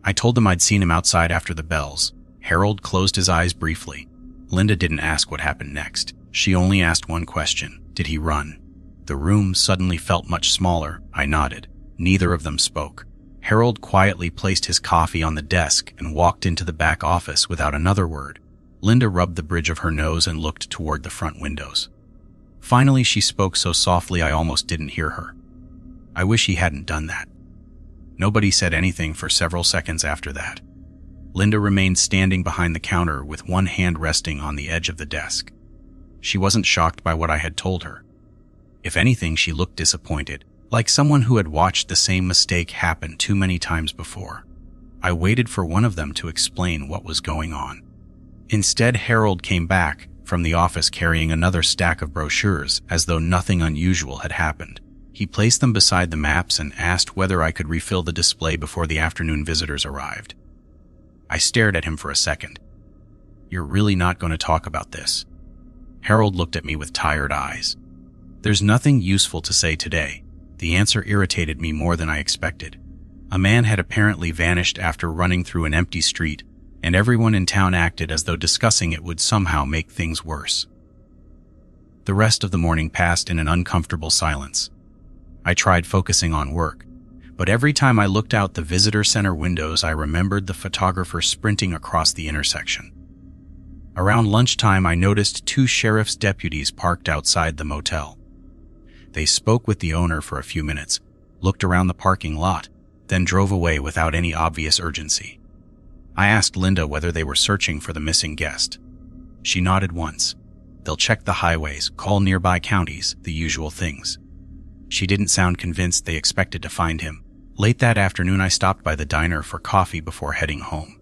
A: I told him I'd seen him outside after the bells. Harold closed his eyes briefly. Linda didn't ask what happened next. She only asked one question. Did he run? The room suddenly felt much smaller. I nodded. Neither of them spoke. Harold quietly placed his coffee on the desk and walked into the back office without another word. Linda rubbed the bridge of her nose and looked toward the front windows. Finally, she spoke so softly I almost didn't hear her. I wish he hadn't done that. Nobody said anything for several seconds after that. Linda remained standing behind the counter with one hand resting on the edge of the desk. She wasn't shocked by what I had told her. If anything, she looked disappointed, like someone who had watched the same mistake happen too many times before. I waited for one of them to explain what was going on. Instead, Harold came back from the office carrying another stack of brochures as though nothing unusual had happened. He placed them beside the maps and asked whether I could refill the display before the afternoon visitors arrived. I stared at him for a second. You're really not going to talk about this? Harold looked at me with tired eyes. There's nothing useful to say today. The answer irritated me more than I expected. A man had apparently vanished after running through an empty street, and everyone in town acted as though discussing it would somehow make things worse. The rest of the morning passed in an uncomfortable silence. I tried focusing on work, but every time I looked out the visitor center windows, I remembered the photographer sprinting across the intersection. Around lunchtime, I noticed two sheriff's deputies parked outside the motel. They spoke with the owner for a few minutes, looked around the parking lot, then drove away without any obvious urgency. I asked Linda whether they were searching for the missing guest. She nodded once. They'll check the highways, call nearby counties, the usual things. She didn't sound convinced they expected to find him. Late that afternoon, I stopped by the diner for coffee before heading home.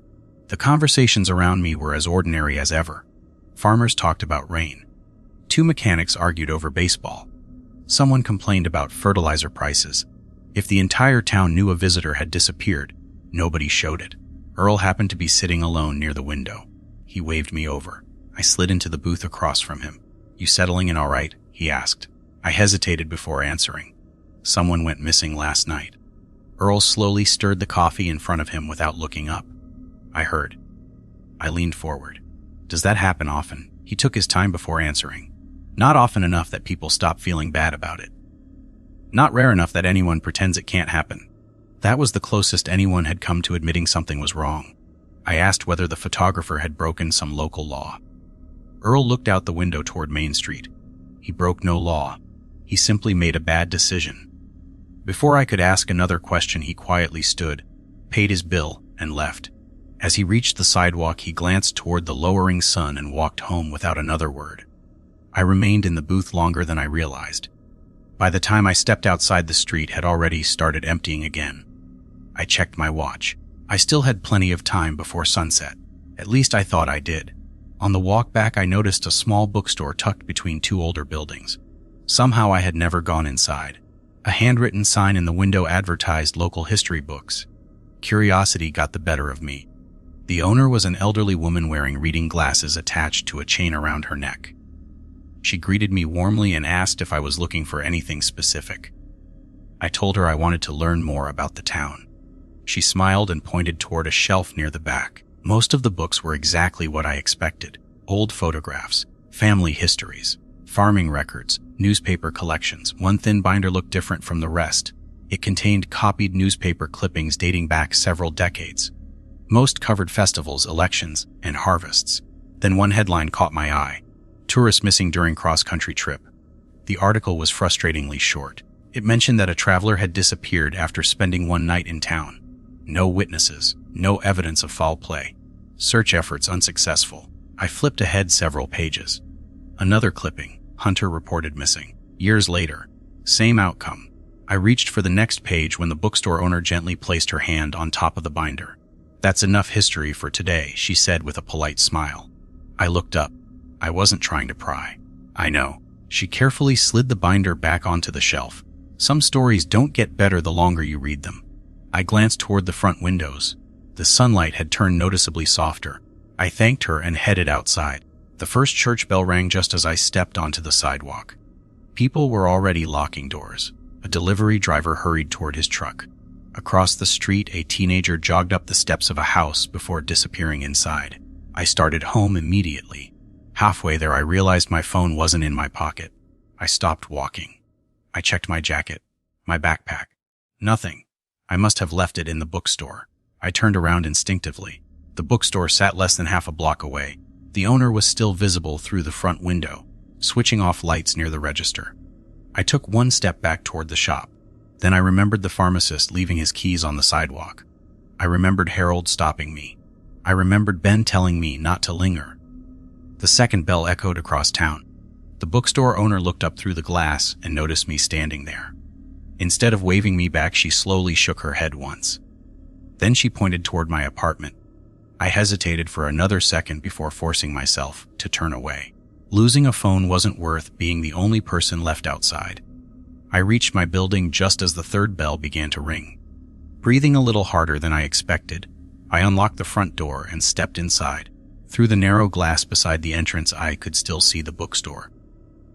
A: The conversations around me were as ordinary as ever. Farmers talked about rain. Two mechanics argued over baseball. Someone complained about fertilizer prices. If the entire town knew a visitor had disappeared, nobody showed it. Earl happened to be sitting alone near the window. He waved me over. I slid into the booth across from him. You settling in all right? He asked. I hesitated before answering. Someone went missing last night. Earl slowly stirred the coffee in front of him without looking up. I heard. I leaned forward. Does that happen often? He took his time before answering. Not often enough that people stop feeling bad about it. Not rare enough that anyone pretends it can't happen. That was the closest anyone had come to admitting something was wrong. I asked whether the photographer had broken some local law. Earl looked out the window toward Main Street. He broke no law. He simply made a bad decision. Before I could ask another question, he quietly stood, paid his bill, and left. As he reached the sidewalk, he glanced toward the lowering sun and walked home without another word. I remained in the booth longer than I realized. By the time I stepped outside, the street had already started emptying again. I checked my watch. I still had plenty of time before sunset. At least I thought I did. On the walk back, I noticed a small bookstore tucked between two older buildings. Somehow I had never gone inside. A handwritten sign in the window advertised local history books. Curiosity got the better of me. The owner was an elderly woman wearing reading glasses attached to a chain around her neck. She greeted me warmly and asked if I was looking for anything specific. I told her I wanted to learn more about the town. She smiled and pointed toward a shelf near the back. Most of the books were exactly what I expected. Old photographs, family histories, farming records, newspaper collections. One thin binder looked different from the rest. It contained copied newspaper clippings dating back several decades. Most covered festivals, elections, and harvests. Then one headline caught my eye. Tourists missing during cross-country trip. The article was frustratingly short. It mentioned that a traveler had disappeared after spending one night in town. No witnesses, no evidence of foul play. Search efforts unsuccessful. I flipped ahead several pages. Another clipping. Hunter reported missing. Years later. Same outcome. I reached for the next page when the bookstore owner gently placed her hand on top of the binder. That's enough history for today, she said with a polite smile. I looked up. I wasn't trying to pry. I know. She carefully slid the binder back onto the shelf. Some stories don't get better the longer you read them. I glanced toward the front windows. The sunlight had turned noticeably softer. I thanked her and headed outside. The first church bell rang just as I stepped onto the sidewalk. People were already locking doors. A delivery driver hurried toward his truck. Across the street, a teenager jogged up the steps of a house before disappearing inside. I started home immediately. Halfway there, I realized my phone wasn't in my pocket. I stopped walking. I checked my jacket, my backpack. Nothing. I must have left it in the bookstore. I turned around instinctively. The bookstore sat less than half a block away. The owner was still visible through the front window, switching off lights near the register. I took one step back toward the shop. Then I remembered the pharmacist leaving his keys on the sidewalk. I remembered Harold stopping me. I remembered Ben telling me not to linger. The second bell echoed across town. The bookstore owner looked up through the glass and noticed me standing there. Instead of waving me back, she slowly shook her head once. Then she pointed toward my apartment. I hesitated for another second before forcing myself to turn away. Losing a phone wasn't worth being the only person left outside. I reached my building just as the third bell began to ring. Breathing a little harder than I expected, I unlocked the front door and stepped inside. Through the narrow glass beside the entrance, I could still see the bookstore.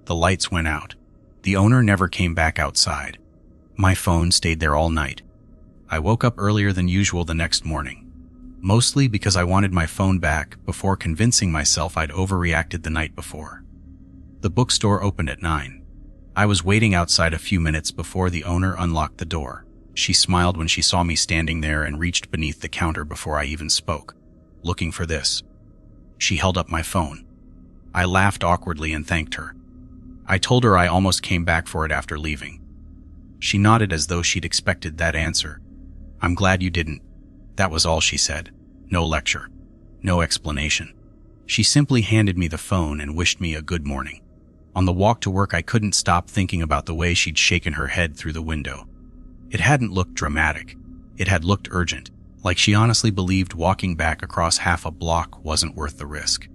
A: The lights went out. The owner never came back outside. My phone stayed there all night. I woke up earlier than usual the next morning, mostly because I wanted my phone back before convincing myself I'd overreacted the night before. The bookstore opened at 9. I was waiting outside a few minutes before the owner unlocked the door. She smiled when she saw me standing there and reached beneath the counter before I even spoke. "Looking for this?" She held up my phone. I laughed awkwardly and thanked her. I told her I almost came back for it after leaving. She nodded as though she'd expected that answer. "I'm glad you didn't." That was all she said. No lecture. No explanation. She simply handed me the phone and wished me a good morning. On the walk to work, I couldn't stop thinking about the way she'd shaken her head through the window. It hadn't looked dramatic. It had looked urgent, like she honestly believed walking back across half a block wasn't worth the risk.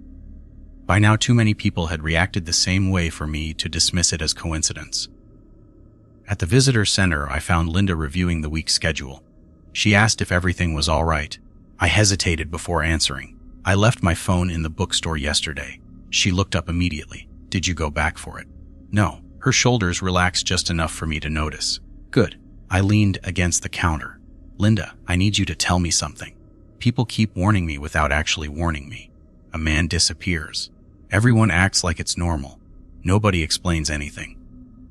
A: By now, too many people had reacted the same way for me to dismiss it as coincidence. At the visitor center, I found Linda reviewing the week's schedule. She asked if everything was all right. I hesitated before answering. "I left my phone in the bookstore yesterday." She looked up immediately. "Did you go back for it?" "No." Her shoulders relaxed just enough for me to notice. "Good." I leaned against the counter. "Linda, I need you to tell me something. People keep warning me without actually warning me. A man disappears. Everyone acts like it's normal. Nobody explains anything.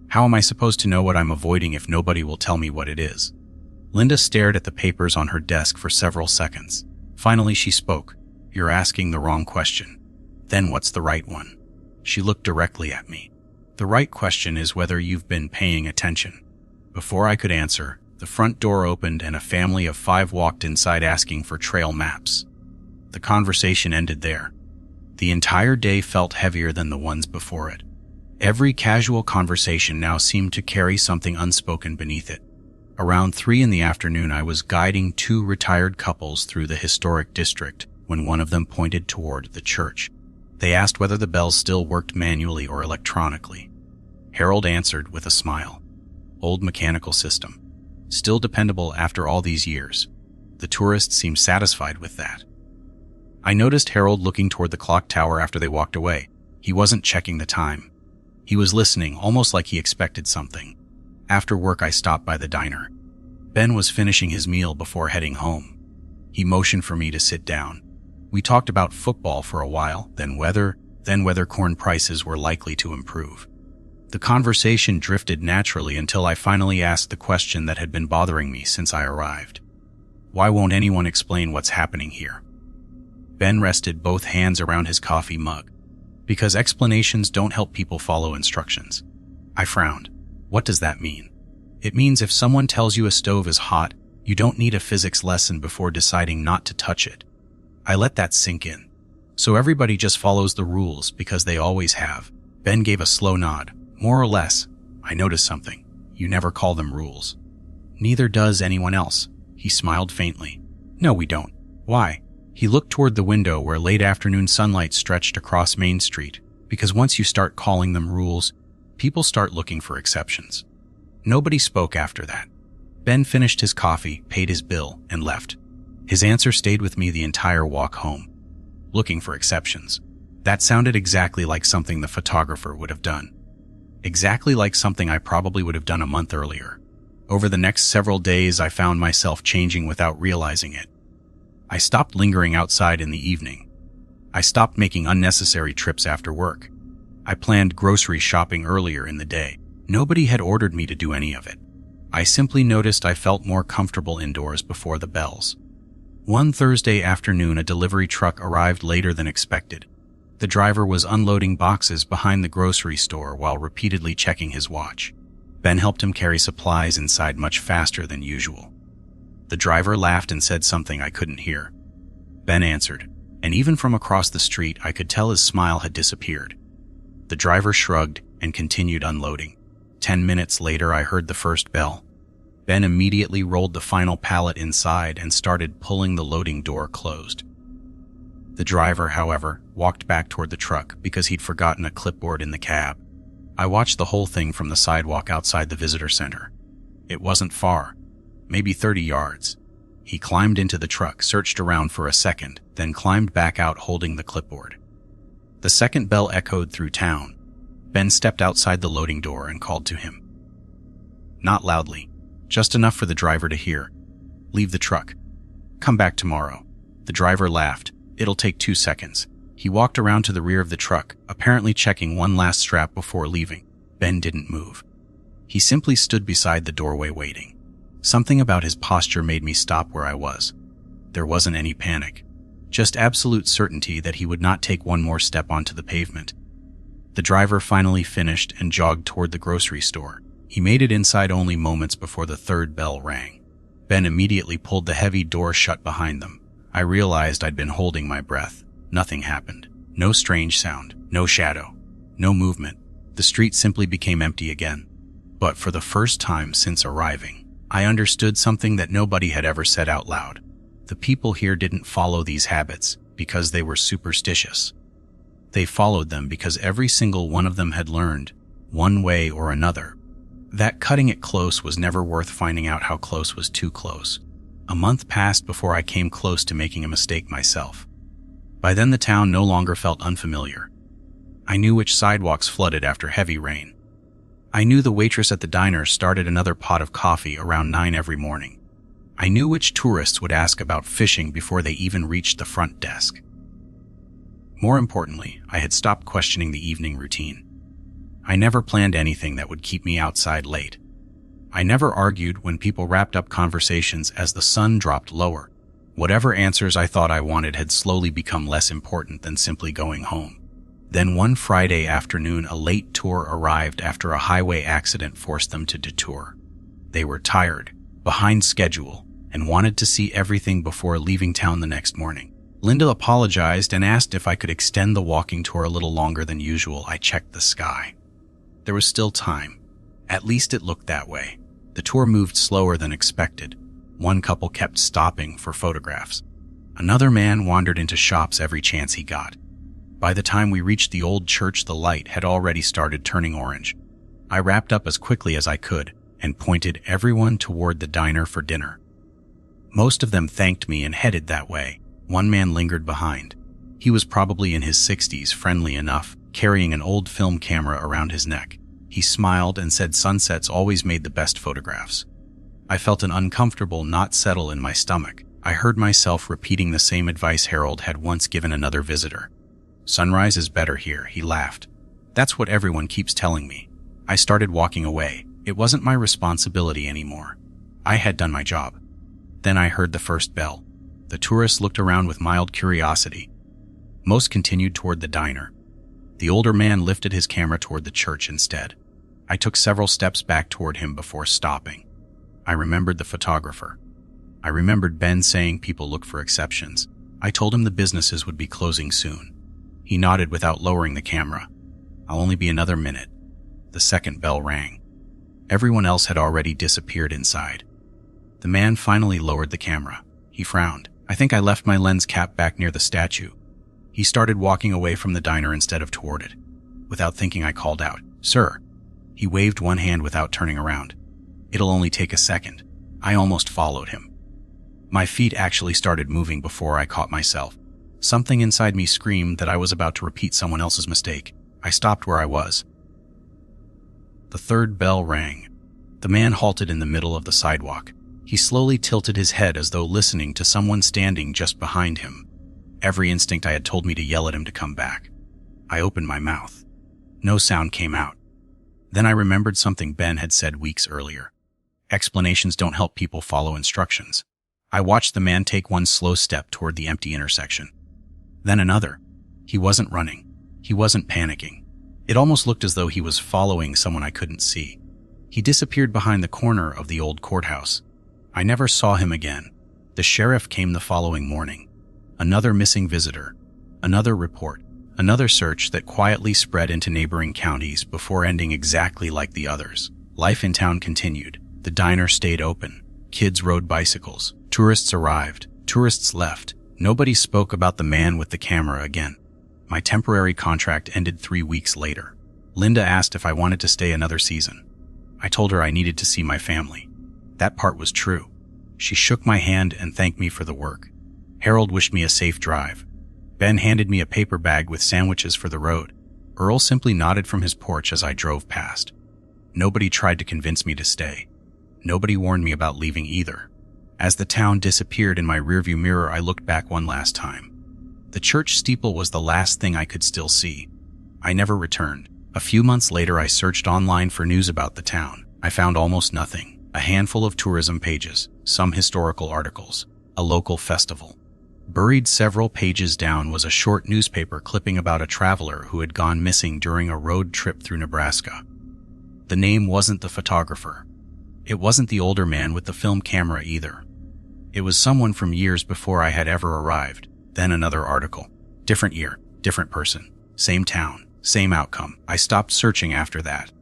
A: How am I supposed to know what I'm avoiding if nobody will tell me what it is?" Linda stared at the papers on her desk for several seconds. Finally, she spoke. "You're asking the wrong question." "Then what's the right one?" She looked directly at me. "The right question is whether you've been paying attention." Before I could answer, the front door opened and a family of 5 walked inside asking for trail maps. The conversation ended there. The entire day felt heavier than the ones before it. Every casual conversation now seemed to carry something unspoken beneath it. Around 3 in the afternoon, I was guiding 2 retired couples through the historic district when one of them pointed toward the church. They asked whether the bells still worked manually or electronically. Harold answered with a smile. "Old mechanical system. Still dependable after all these years." The tourist seemed satisfied with that. I noticed Harold looking toward the clock tower after they walked away. He wasn't checking the time. He was listening, almost like he expected something. After work, I stopped by the diner. Ben was finishing his meal before heading home. He motioned for me to sit down. We talked about football for a while, then whether corn prices were likely to improve. The conversation drifted naturally until I finally asked the question that had been bothering me since I arrived. "Why won't anyone explain what's happening here?" Ben rested both hands around his coffee mug. "Because explanations don't help people follow instructions." I frowned. "What does that mean?" "It means if someone tells you a stove is hot, you don't need a physics lesson before deciding not to touch it." I let that sink in. "So everybody just follows the rules because they always have." Ben gave a slow nod. "More or less." I noticed something. "You never call them rules." "Neither does anyone else." He smiled faintly. "No, we don't." "Why?" He looked toward the window where late afternoon sunlight stretched across Main Street. "Because once you start calling them rules, people start looking for exceptions." Nobody spoke after that. Ben finished his coffee, paid his bill, and left. His answer stayed with me the entire walk home, looking for exceptions. That sounded exactly like something the photographer would have done. Exactly like something I probably would have done a month earlier. Over the next several days, I found myself changing without realizing it. I stopped lingering outside in the evening. I stopped making unnecessary trips after work. I planned grocery shopping earlier in the day. Nobody had ordered me to do any of it. I simply noticed I felt more comfortable indoors before the bells. One Thursday afternoon, a delivery truck arrived later than expected. The driver was unloading boxes behind the grocery store while repeatedly checking his watch. Ben helped him carry supplies inside much faster than usual. The driver laughed and said something I couldn't hear. Ben answered, and even from across the street, I could tell his smile had disappeared. The driver shrugged and continued unloading. 10 minutes later, I heard the first bell. Ben immediately rolled the final pallet inside and started pulling the loading door closed. The driver, however, walked back toward the truck because he'd forgotten a clipboard in the cab. I watched the whole thing from the sidewalk outside the visitor center. It wasn't far, maybe 30 yards. He climbed into the truck, searched around for a second, then climbed back out holding the clipboard. The second bell echoed through town. Ben stepped outside the loading door and called to him. Not loudly, just enough for the driver to hear. "Leave the truck. Come back tomorrow." The driver laughed. "It'll take 2 seconds." He walked around to the rear of the truck, apparently checking one last strap before leaving. Ben didn't move. He simply stood beside the doorway waiting. Something about his posture made me stop where I was. There wasn't any panic, just absolute certainty that he would not take one more step onto the pavement. The driver finally finished and jogged toward the grocery store. He made it inside only moments before the third bell rang. Ben immediately pulled the heavy door shut behind them. I realized I'd been holding my breath. Nothing happened. No strange sound, no shadow, no movement. The street simply became empty again. But for the first time since arriving, I understood something that nobody had ever said out loud. The people here didn't follow these habits because they were superstitious. They followed them because every single one of them had learned, one way or another, that cutting it close was never worth finding out how close was too close. A month passed before I came close to making a mistake myself. By then the town no longer felt unfamiliar. I knew which sidewalks flooded after heavy rain. I knew the waitress at the diner started another pot of coffee around 9 every morning. I knew which tourists would ask about fishing before they even reached the front desk. More importantly, I had stopped questioning the evening routine. I never planned anything that would keep me outside late. I never argued when people wrapped up conversations as the sun dropped lower. Whatever answers I thought I wanted had slowly become less important than simply going home. Then one Friday afternoon, a late tour arrived after a highway accident forced them to detour. They were tired, behind schedule, and wanted to see everything before leaving town the next morning. Linda apologized and asked if I could extend the walking tour a little longer than usual. I checked the sky. There was still time. At least it looked that way. The tour moved slower than expected. One couple kept stopping for photographs. Another man wandered into shops every chance he got. By the time we reached the old church, the light had already started turning orange. I wrapped up as quickly as I could and pointed everyone toward the diner for dinner. Most of them thanked me and headed that way. One man lingered behind. He was probably in his 60s, friendly enough, carrying an old film camera around his neck. He smiled and said sunsets always made the best photographs. I felt an uncomfortable knot settle in my stomach. I heard myself repeating the same advice Harold had once given another visitor. "Sunrise is better here," he laughed. "That's what everyone keeps telling me." I started walking away. It wasn't my responsibility anymore. I had done my job. Then I heard the first bell. The tourists looked around with mild curiosity. Most continued toward the diner. The older man lifted his camera toward the church instead. I took several steps back toward him before stopping. I remembered the photographer. I remembered Ben saying people look for exceptions. I told him the businesses would be closing soon. He nodded without lowering the camera. "I'll only be another minute." The second bell rang. Everyone else had already disappeared inside. The man finally lowered the camera. He frowned. "I think I left my lens cap back near the statue." He started walking away from the diner instead of toward it. Without thinking, I called out, "Sir." He waved one hand without turning around. "It'll only take a second." I almost followed him. My feet actually started moving before I caught myself. Something inside me screamed that I was about to repeat someone else's mistake. I stopped where I was. The third bell rang. The man halted in the middle of the sidewalk. He slowly tilted his head as though listening to someone standing just behind him. Every instinct I had told me to yell at him to come back. I opened my mouth. No sound came out. Then I remembered something Ben had said weeks earlier. Explanations don't help people follow instructions. I watched the man take one slow step toward the empty intersection. Then another. He wasn't running. He wasn't panicking. It almost looked as though he was following someone I couldn't see. He disappeared behind the corner of the old courthouse. I never saw him again. The sheriff came the following morning. Another missing visitor. Another report. Another search that quietly spread into neighboring counties before ending exactly like the others. Life in town continued. The diner stayed open. Kids rode bicycles. Tourists arrived. Tourists left. Nobody spoke about the man with the camera again. My temporary contract ended 3 weeks later. Linda asked if I wanted to stay another season. I told her I needed to see my family. That part was true. She shook my hand and thanked me for the work. Harold wished me a safe drive. Ben handed me a paper bag with sandwiches for the road. Earl simply nodded from his porch as I drove past. Nobody tried to convince me to stay. Nobody warned me about leaving either. As the town disappeared in my rearview mirror, I looked back one last time. The church steeple was the last thing I could still see. I never returned. A few months later, I searched online for news about the town. I found almost nothing. A handful of tourism pages, some historical articles, a local festival. Buried several pages down was a short newspaper clipping about a traveler who had gone missing during a road trip through Nebraska. The name wasn't the photographer. It wasn't the older man with the film camera either. It was someone from years before I had ever arrived. Then another article. Different year, different person, same town, same outcome. I stopped searching after that.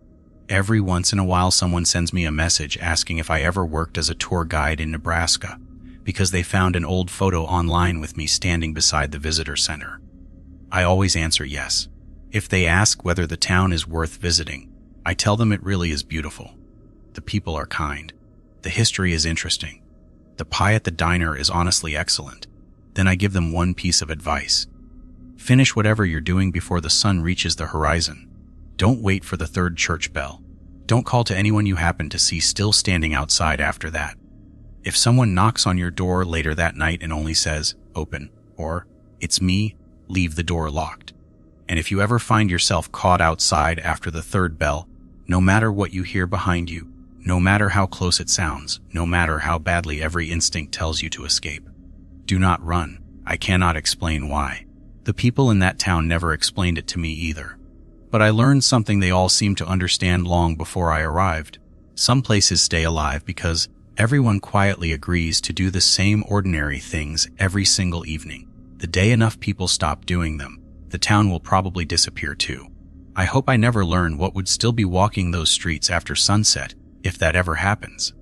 A: Every once in a while someone sends me a message asking if I ever worked as a tour guide in Nebraska, because they found an old photo online with me standing beside the visitor center. I always answer yes. If they ask whether the town is worth visiting, I tell them it really is beautiful. The people are kind. The history is interesting. The pie at the diner is honestly excellent. Then I give them one piece of advice. Finish whatever you're doing before the sun reaches the horizon. Don't wait for the third church bell. Don't call to anyone you happen to see still standing outside after that. If someone knocks on your door later that night and only says, "Open," or "It's me," leave the door locked. And if you ever find yourself caught outside after the third bell, no matter what you hear behind you, no matter how close it sounds, no matter how badly every instinct tells you to escape, do not run. I cannot explain why. The people in that town never explained it to me either. But I learned something they all seemed to understand long before I arrived. Some places stay alive because everyone quietly agrees to do the same ordinary things every single evening. The day enough people stop doing them, the town will probably disappear too. I hope I never learn what would still be walking those streets after sunset, if that ever happens.